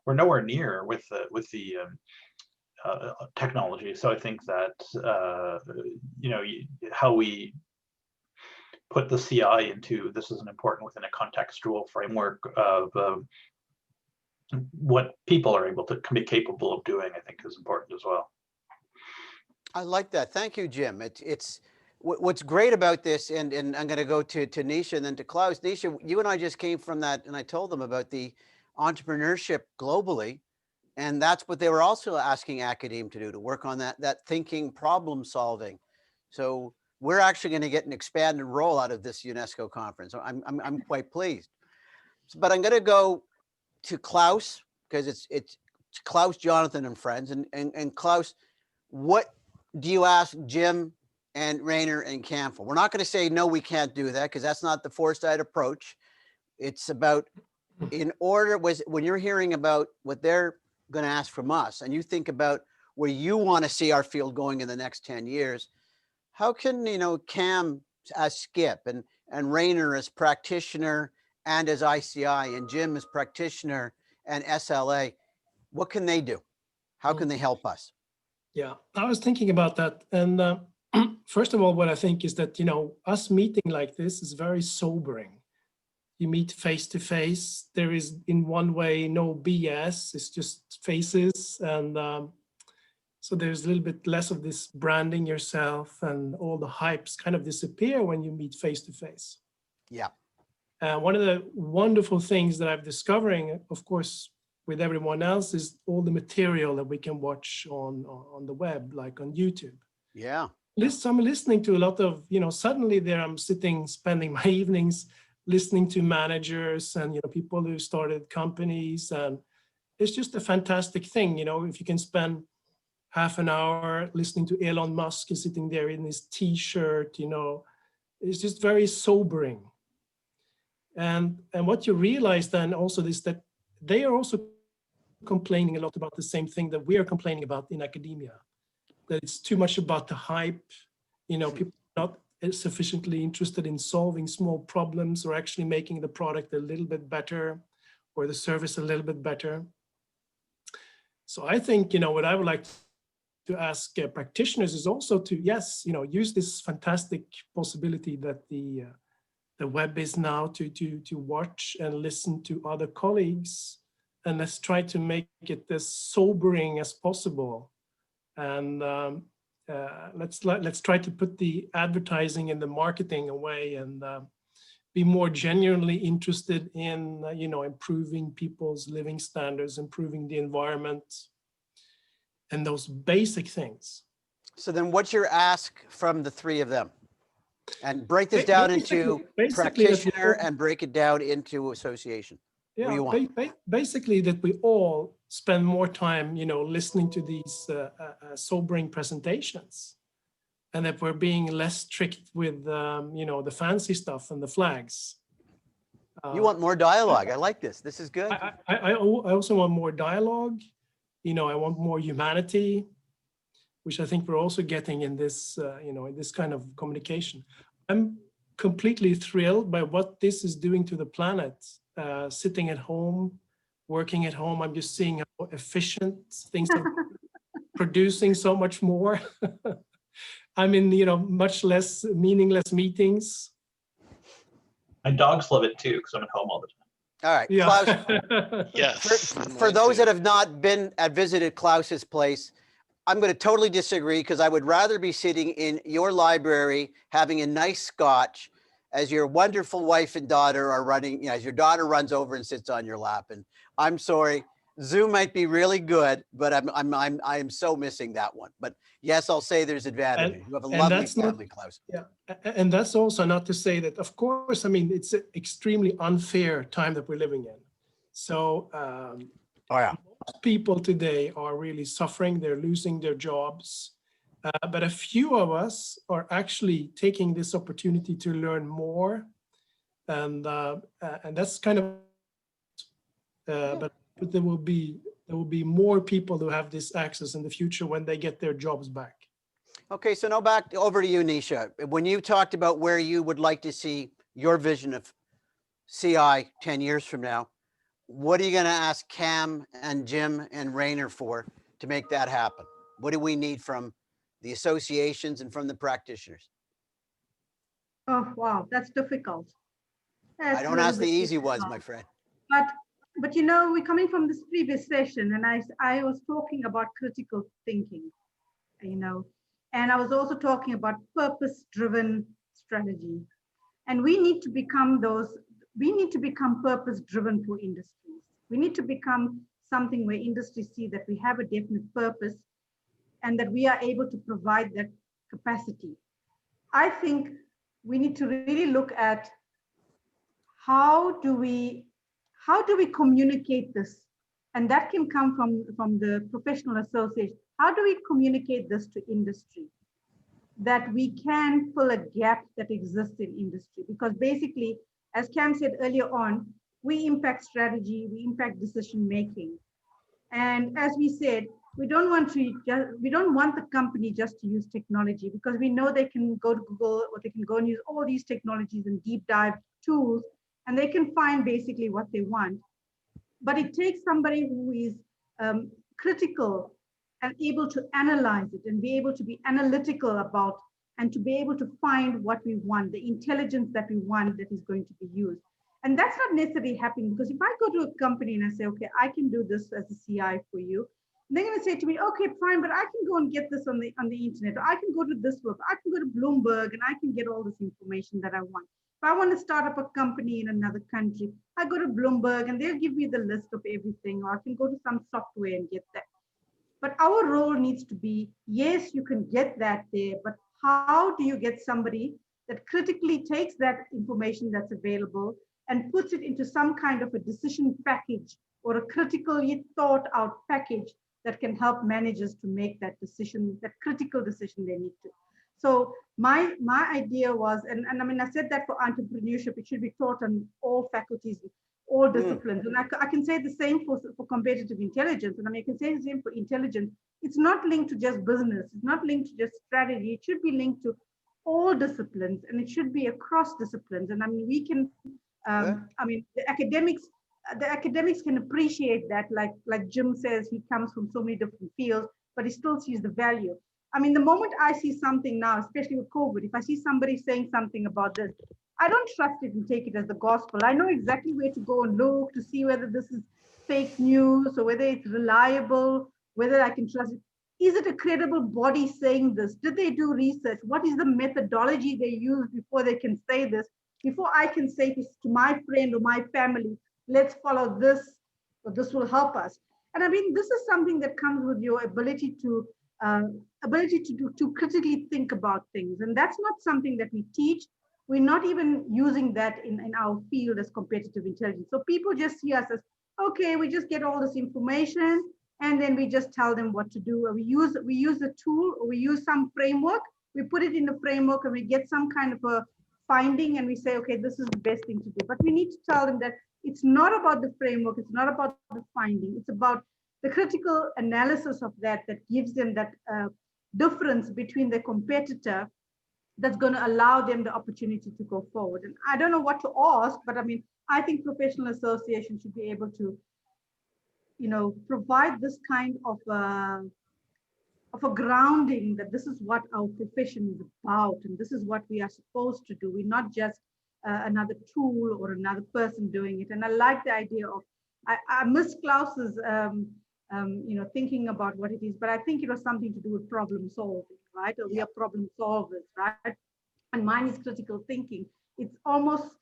we're nowhere near with the technology. So I think that how we put the CI into this is an important within a contextual framework of what people are able to be capable of doing, I think is important as well. I like that. Thank you, Jim. It's what's great about this, and I'm going to go to Nisha and then to Klaus. Nisha, you and I just came from that, and I told them about the entrepreneurship globally, and that's what they were also asking academe to do, to work on that thinking, problem solving. So we're actually going to get an expanded role out of this UNESCO conference. So I'm quite pleased. But I'm going to go to Klaus, because it's Klaus, Jonathan, and friends, and Klaus, what do you ask Jim and Rainer and Cam for? We're not going to say, no, we can't do that, because that's not the foresight approach. It's about, when you're hearing about what they're going to ask from us, and you think about where you want to see our field going in the next 10 years, how can, Cam as SCIP and Rainer as practitioner and as ICI, and Jim as practitioner and SLA, what can they do? How can they help us? Yeah, I was thinking about that. And first of all, what I think is that, us meeting like this is very sobering. You meet face to face. There is, in one way, no BS. It's just faces. And so there's a little bit less of this branding yourself, and all the hypes kind of disappear when you meet face to face. Yeah. One of the wonderful things that I'm discovering, of course, with everyone else, is all the material that we can watch on the web, like on YouTube. Yeah. I'm listening to a lot of, suddenly there I'm sitting, spending my evenings listening to managers and, people who started companies. And it's just a fantastic thing, if you can spend half an hour listening to Elon Musk is sitting there in his t-shirt, it's just very sobering. And what you realize then also is that they are also complaining a lot about the same thing that we are complaining about in academia, that it's too much about the hype, people are not sufficiently interested in solving small problems or actually making the product a little bit better or the service a little bit better. So I think, what I would like to ask practitioners is also to, yes, use this fantastic possibility that the web is now to watch and listen to other colleagues, and let's try to make it as sobering as possible. And let's try to put the advertising and the marketing away, and be more genuinely interested in improving people's living standards, improving the environment, and those basic things. So then what's your ask from the three of them? And break this down into practitioner and break it down into association. Yeah, what do you want? Basically that we all spend more time, listening to these sobering presentations, and that we're being less strict with, the fancy stuff and the flags. You want more dialogue. I like this. This is good. I also want more dialogue. I want more humanity, which I think we're also getting in this, in this kind of communication. I'm completely thrilled by what this is doing to the planet. Sitting at home, working at home, I'm just seeing how efficient things are, producing so much more. I'm in, much less meaningless meetings. My dogs love it too, because I'm at home all the time. All right, Yeah. Klaus, Yes. for those that have not visited Klaus's place, I'm going to totally disagree, because I would rather be sitting in your library having a nice scotch as your wonderful wife and daughter are running, as your daughter runs over and sits on your lap. And I'm sorry, Zoom might be really good, but I'm so missing that one. But yes, I'll say there's advantages. You have a lovely family, Klaus. Yeah, and that's also not to say that, of course, it's an extremely unfair time that we're living in. So most people today are really suffering. They're losing their jobs. But a few of us are actually taking this opportunity to learn more, and that's kind of. But there will be more people who have this access in the future when they get their jobs back. Okay, so now back over to you, Nisha. When you talked about where you would like to see your vision of CI 10 years from now, what are you going to ask Cam and Jim and Rainer for to make that happen? What do we need from the associations and from the practitioners? Oh, wow, that's difficult. I don't ask the easy ones, my friend. But we're coming from this previous session, and I was talking about critical thinking, and I was also talking about purpose-driven strategy. And we need to become purpose-driven for industries. We need to become something where industries see that we have a definite purpose and that we are able to provide that capacity. I think we need to really look at how do we communicate this? And that can come from the professional association. How do we communicate this to industry? That we can fill a gap that exists in industry. Because basically, as Cam said earlier on, we impact strategy, we impact decision making. And as we said, we don't want the company just to use technology, because we know they can go to Google or they can go and use all these technologies and deep dive tools, and they can find basically what they want. But it takes somebody who is critical and able to analyze it and be able to be analytical about, and to be able to find what we want, the intelligence that we want that is going to be used. And that's not necessarily happening, because if I go to a company and I say, okay, I can do this as a CI for you, they're going to say to me, okay, fine, but I can go and get this on the internet, or I can go to this web, I can go to Bloomberg and I can get all this information that I want. If I want to start up a company in another country, I go to Bloomberg and they'll give me the list of everything, or I can go to some software and get that. But our role needs to be, yes, you can get that there, but how do you get somebody that critically takes that information that's available and puts it into some kind of a decision package, or a critically thought out package that can help managers to make that decision, that critical decision they need to. So my idea was, and I mean, I said that for entrepreneurship, it should be taught on all faculties, all disciplines. And I can say the same for competitive intelligence. And I mean, I can say the same for intelligence. It's not linked to just business. It's not linked to just strategy. It should be linked to all disciplines, and it should be across disciplines. And I mean, we can, I mean, the academics can appreciate that, like Jim says, he comes from so many different fields, but he still sees the value. I mean, the moment I see something now, especially with COVID, if I see somebody saying something about this, I don't trust it and take it as the gospel. I know exactly where to go and look to see whether this is fake news or whether it's reliable, whether I can trust it. Is it a credible body saying this? Did they do research? What is the methodology they use before they can say this? Before I can say this to my friend or my family, let's follow this, or this will help us. And I mean, this is something that comes with your ability to critically think about things. And that's not something that we teach. We're not even using that in our field as competitive intelligence. So people just see us as, okay, we just get all this information and then we just tell them what to do. We use a tool, or we use some framework, we put it in the framework and we get some kind of a finding and we say, okay, this is the best thing to do. But we need to tell them that it's not about the framework, it's not about the finding, it's about the critical analysis of that gives them that difference between the competitor that's going to allow them the opportunity to go forward. And I don't know what to ask, but I mean, I think professional associations should be able to, you know, provide this kind of a grounding that this is what our profession is about and this is what we are supposed to do. We're not just another tool or another person doing it. And I like the idea of, I miss Klaus's, you know, thinking about what it is, but I think it was something to do with problem solving, right? Or we are problem solvers, right? And mine is critical thinking. It's almost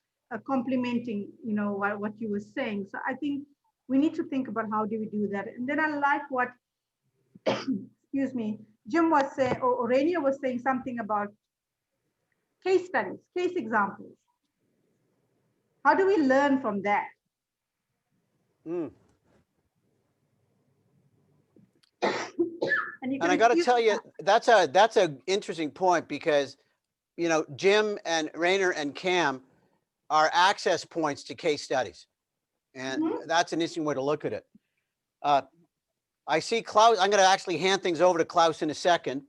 complementing, you know, what you were saying. So I think we need to think about how do we do that. And then I like what, excuse me, Jim was saying, or Rainier was saying something about case studies, case examples. How do we learn from that? And I got to tell you, that's a interesting point, because, you know, Jim and Rainer and Cam are access points to case studies. And that's an interesting way to look at it. I see Klaus. I'm going to actually hand things over to Klaus in a second.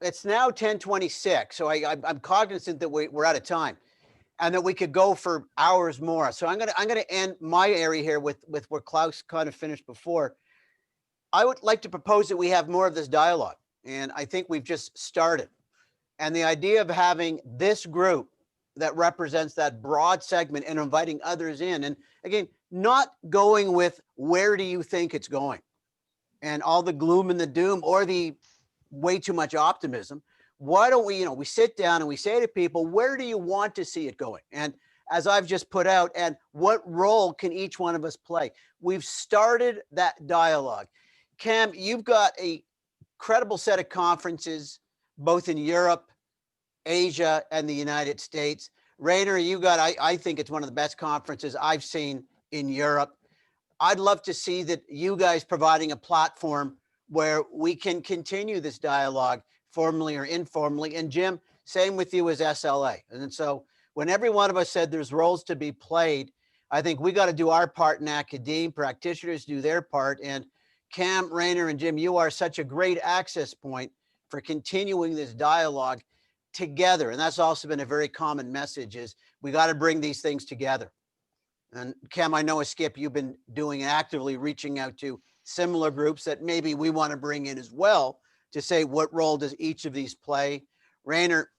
It's now 10:26, so I'm cognizant that we're out of time and that we could go for hours more. So I'm going to end my area here with where Klaus kind of finished before. I would like to propose that we have more of this dialogue, and I think we've just started. And the idea of having this group that represents that broad segment and inviting others in, and again, not going with where do you think it's going and all the gloom and the doom or the way too much optimism. Why don't we, we sit down and we say to people, where do you want to see it going? And as I've just put out, and what role can each one of us play? We've started that dialogue. Cam, you've got a credible set of conferences, both in Europe, Asia, and the United States. Rainer, you got, I think it's one of the best conferences I've seen in Europe. I'd love to see that you guys providing a platform where we can continue this dialogue formally or informally. And Jim, same with you as SLA. And so when every one of us said there's roles to be played, I think we got to do our part in academia, practitioners do their part. And Cam, Rainer, and Jim, you are such a great access point for continuing this dialogue together. And that's also been a very common message, is we got to bring these things together. And Cam, I know, SCIP, you've been doing actively reaching out to similar groups that maybe we want to bring in as well to say, what role does each of these play? Rainer,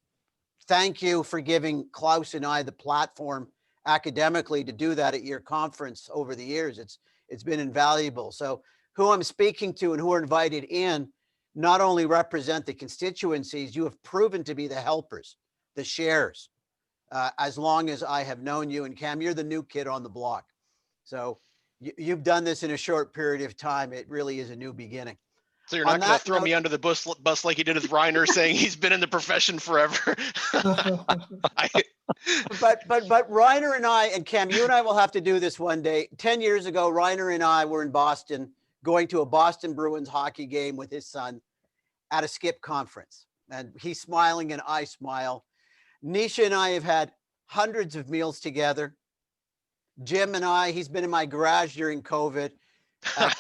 thank you for giving Klaus and I the platform academically to do that at your conference over the years. It's been invaluable. So who I'm speaking to and who are invited in not only represent the constituencies, you have proven to be the helpers, the sharers. As long as I have known you, and Cam, you're the new kid on the block. So you've done this in a short period of time. It really is a new beginning. So you're not going to throw me under the bus like you did with Rainer, saying he's been in the profession forever. But Rainer and I, and Cam, you and I will have to do this one day. 10 years ago, Rainer and I were in Boston, going to a Boston Bruins hockey game with his son at a SCIP conference. And he's smiling and I smile. Nisha and I have had hundreds of meals together. Jim and I, he's been in my garage during COVID.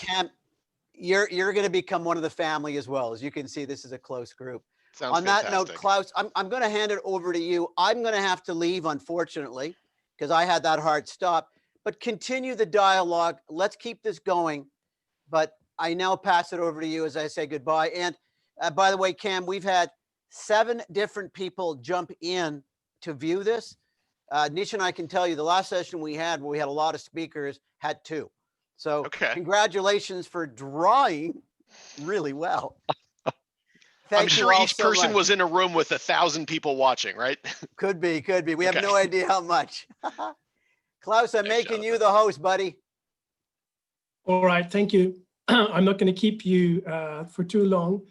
Cam, you're going to become one of the family as well. As you can see, this is a close group. Sounds On that fantastic. note, Klaus, I'm going to hand it over to you. I'm going to have to leave, unfortunately, because I had that hard stop. But continue the dialogue. Let's keep this going. But I now pass it over to you as I say goodbye. And by the way, Cam, we've had 7 different people jump in to view this. Nisha and I can tell you the last session we had, where we had a lot of speakers, had 2. So Congratulations for drawing really well. I'm sure each person was in a room with 1,000 people watching, right? Could be. We have no idea how much. Klaus, I'm making you the host, buddy. All right, thank you. I'm not going to keep you for too long.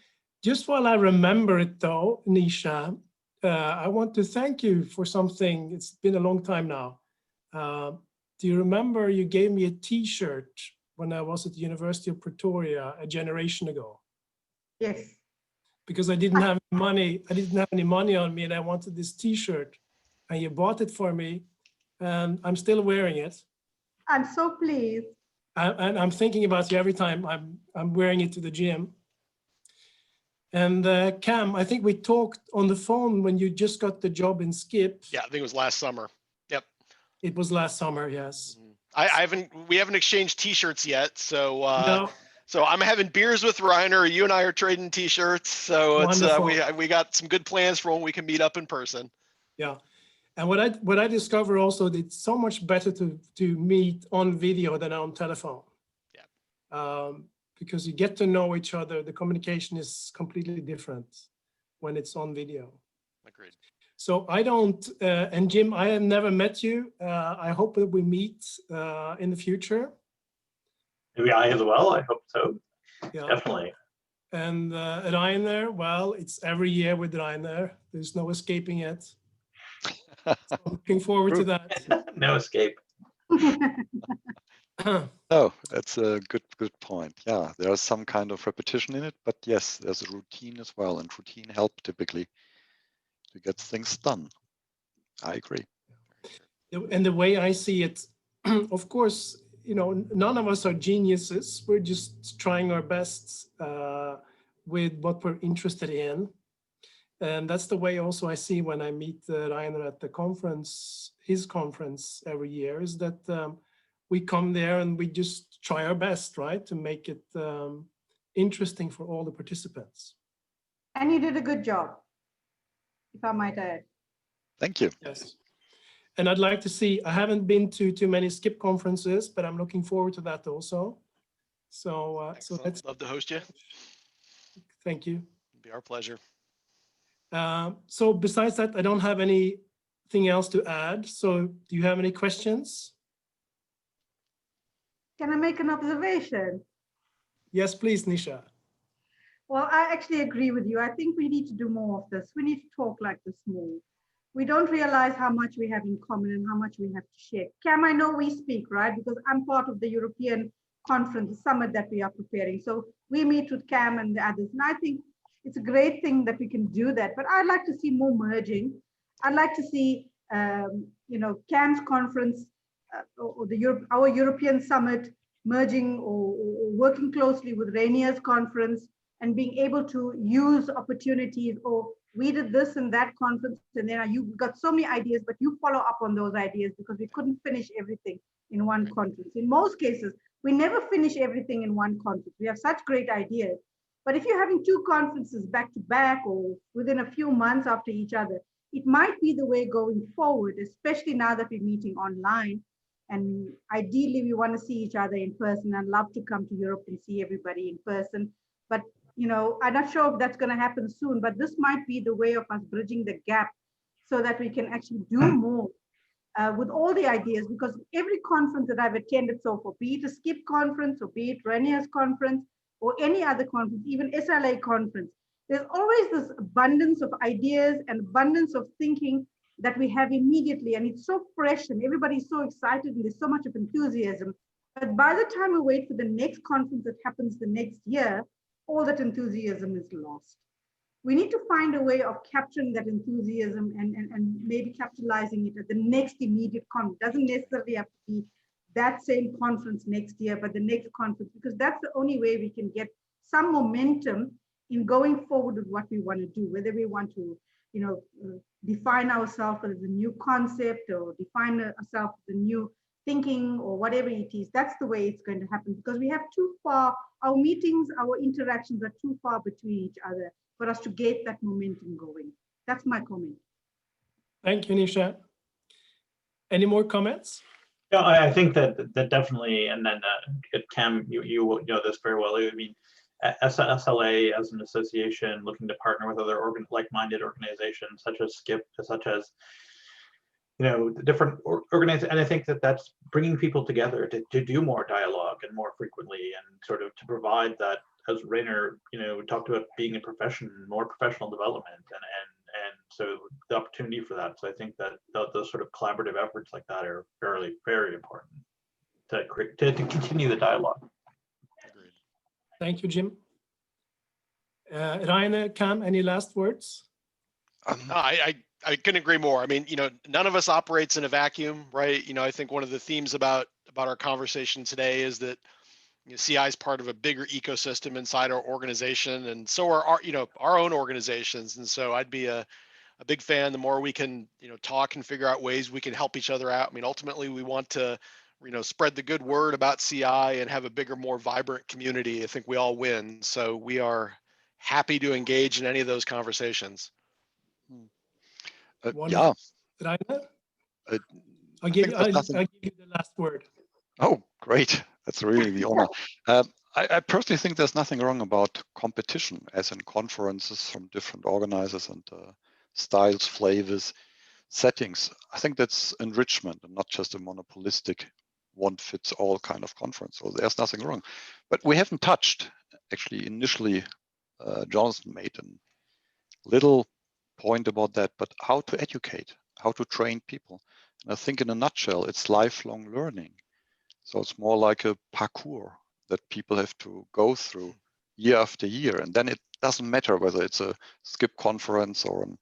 Just while I remember it though, Nisha, I want to thank you for something. It's been a long time now. Do you remember you gave me a t-shirt when I was at the University of Pretoria a generation ago? Yes. Because I didn't have money. I didn't have any money on me and I wanted this t-shirt and you bought it for me and I'm still wearing it. I'm so pleased. And I'm thinking about you every time I'm wearing it to the gym. And Cam, I think we talked on the phone when you just got the job in SCIP. Yeah, I think it was last summer. Yep. It was last summer, yes. We haven't exchanged t-shirts yet, so No. so I'm having beers with Rainer. You and I are trading t-shirts, so it's we got some good plans for when we can meet up in person. Yeah, and what I discovered also, that it's so much better to meet on video than on telephone. Yeah. Because you get to know each other. The communication is completely different when it's on video. Agreed. So I don't, and Jim, I have never met you. I hope that we meet in the future. Maybe I as well, I hope so. Yeah. Definitely. And Rainer, well, it's every year with Rainer. There's no escaping it. So I'm looking forward to that. No escape. Oh, that's a good point. Yeah, there's some kind of repetition in it, but yes, there's a routine as well, and routine helps typically to get things done. I agree. And the way I see it, of course, none of us are geniuses. We're just trying our best with what we're interested in. And that's the way also I see when I meet Rainer at the conference, his conference every year, is that we come there and we just try our best, right, to make it interesting for all the participants. And you did a good job, if I might add. Thank you. Yes. And I'd like to see, I haven't been to too many SCIP conferences, but I'm looking forward to that also. So, so let's love to host you. Thank you. It'd be our pleasure. So besides that, I don't have anything else to add. So do you have any questions? Can I make an observation? Yes, please, Nisha. Well, I actually agree with you. I think we need to do more of this. We need to talk like this more. We don't realize how much we have in common and how much we have to share. Cam, I know we speak, right? Because I'm part of the European conference, the summit that we are preparing. So we meet with Cam and the others. And I think it's a great thing that we can do that. But I'd like to see more merging. I'd like to see, Cam's conference our European summit merging or working closely with Rainier's conference and being able to use opportunities, or we did this and that conference, and then you got so many ideas, but you follow up on those ideas because we couldn't finish everything in one conference. In most cases, we never finish everything in one conference. We have such great ideas. But if you're having two conferences back to back or within a few months after each other, it might be the way going forward, especially now that we're meeting online. And ideally, we want to see each other in person. I'd love to come to Europe and see everybody in person. But, you know, I'm not sure if that's going to happen soon, but this might be the way of us bridging the gap so that we can actually do more with all the ideas. Because every conference that I've attended so far, be it a SCIP conference or be it Rainier's conference or any other conference, even SLA conference, there's always this abundance of ideas and abundance of thinking that we have immediately, and it's so fresh and everybody's so excited and there's so much of enthusiasm. But by the time we wait for the next conference that happens the next year, all that enthusiasm is lost. We need to find a way of capturing that enthusiasm and maybe capitalizing it at the next immediate conference. It doesn't necessarily have to be that same conference next year, but the next conference, because that's the only way we can get some momentum in going forward with what we want to do, whether we want to, you know, define ourselves as a new concept or define ourselves as a new thinking or whatever it is. That's the way it's going to happen, because we have too far, our meetings, our interactions are too far between each other for us to get that momentum going. That's my comment. Thank you, Nisha. Any more comments? Yeah, I think that definitely, and then Cam, you know this very well. I mean, SLA as an association looking to partner with other like-minded organizations such as SCIP, such as, you know, different organizations, and I think that that's bringing people together to do more dialogue and more frequently, and sort of to provide that, as Rainer, you know, talked about being a profession, more professional development, and so the opportunity for that. So I think that those sort of collaborative efforts like that are very important to continue the dialogue. Agreed. Thank you, Jim. Rainer, Cam, any last words? I couldn't agree more. I mean, you know, none of us operates in a vacuum, right? You know, I think one of the themes about our conversation today is that, you know, CI is part of a bigger ecosystem inside our organization, and so are our own organizations. And so I'd be a big fan. The more we can, you know, talk and figure out ways we can help each other out. I mean, ultimately, we want to, you know, spread the good word about CI and have a bigger, more vibrant community. I think we all win. So we are happy to engage in any of those conversations. Yeah. Rainer? I'll give you the last word. Oh, great. That's really the honor. I personally think there's nothing wrong about competition, as in conferences from different organizers and styles, flavors, settings. I think that's enrichment and not just a monopolistic one-fits-all kind of conference. So there's nothing wrong. But we haven't touched, actually, initially, Jonathan made a little point about that, but how to educate, how to train people. And I think in a nutshell, it's lifelong learning. So it's more like a parkour that people have to go through year after year. And then it doesn't matter whether it's a SCIP conference or an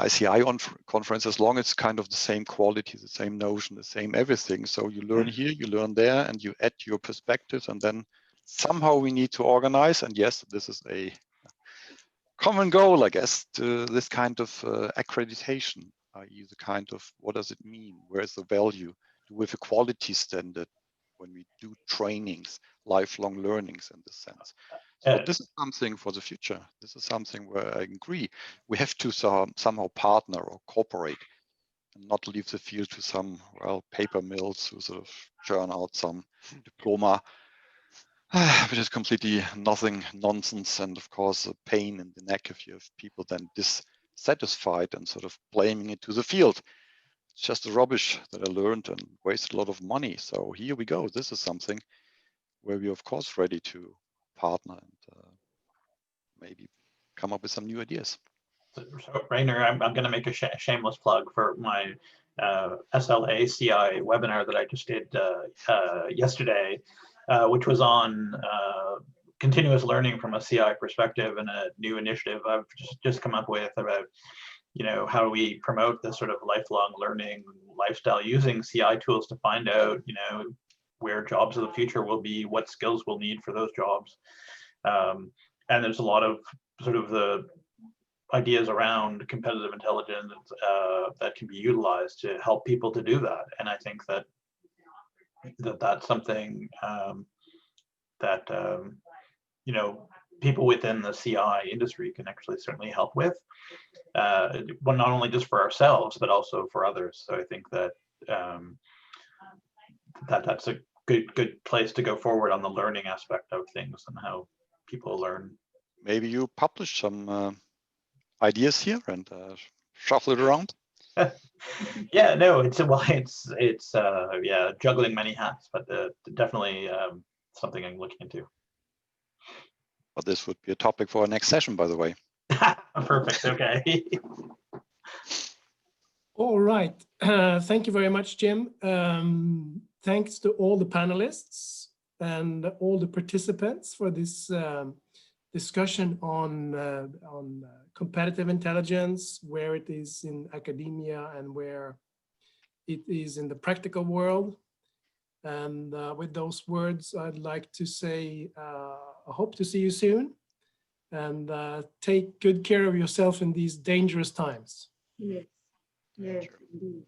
ICI conference, as long as it's kind of the same quality, the same notion, the same everything. So you learn here, you learn there, and you add your perspectives, and then somehow we need to organize. And yes, this is a common goal, I guess, to this kind of accreditation, i.e. the kind of, what does it mean? Where's the value? With a quality standard when we do trainings, lifelong learnings in this sense. So this is something for the future. This is something where I agree. We have to somehow partner or cooperate and not leave the field to some, well, paper mills who sort of churn out some diploma, which is completely nothing, nonsense, and of course a pain in the neck if you have people then dissatisfied and sort of blaming it to the field. It's just the rubbish that I learned and wasted a lot of money. So here we go. This is something where we're of course ready to partner and maybe come up with some new ideas. So Rainer, I'm going to make a shameless plug for my SLA CI webinar that I just did yesterday, which was on continuous learning from a CI perspective and a new initiative I've just come up with about you know, how do we promote this sort of lifelong learning lifestyle using CI tools to find out, you know, where jobs of the future will be, what skills we'll need for those jobs. And there's a lot of sort of the ideas around competitive intelligence that can be utilized to help people to do that. And I think that that's something that, you know, people within the CI industry can actually certainly help with. Well, not only just for ourselves, but also for others. So I think that that's a good place to go forward on the learning aspect of things and how people learn. Maybe you publish some ideas here and shuffle it around. Yeah, no, it's yeah, juggling many hats, but definitely something I'm looking into. But this would be a topic for our next session, by the way. Perfect. Okay. All right. Thank you very much, Jim. Thanks to all the panelists and all the participants for this discussion on competitive intelligence, where it is in academia and where it is in the practical world. And with those words, I'd like to say, I hope to see you soon, and take good care of yourself in these dangerous times. Yes, yes, indeed.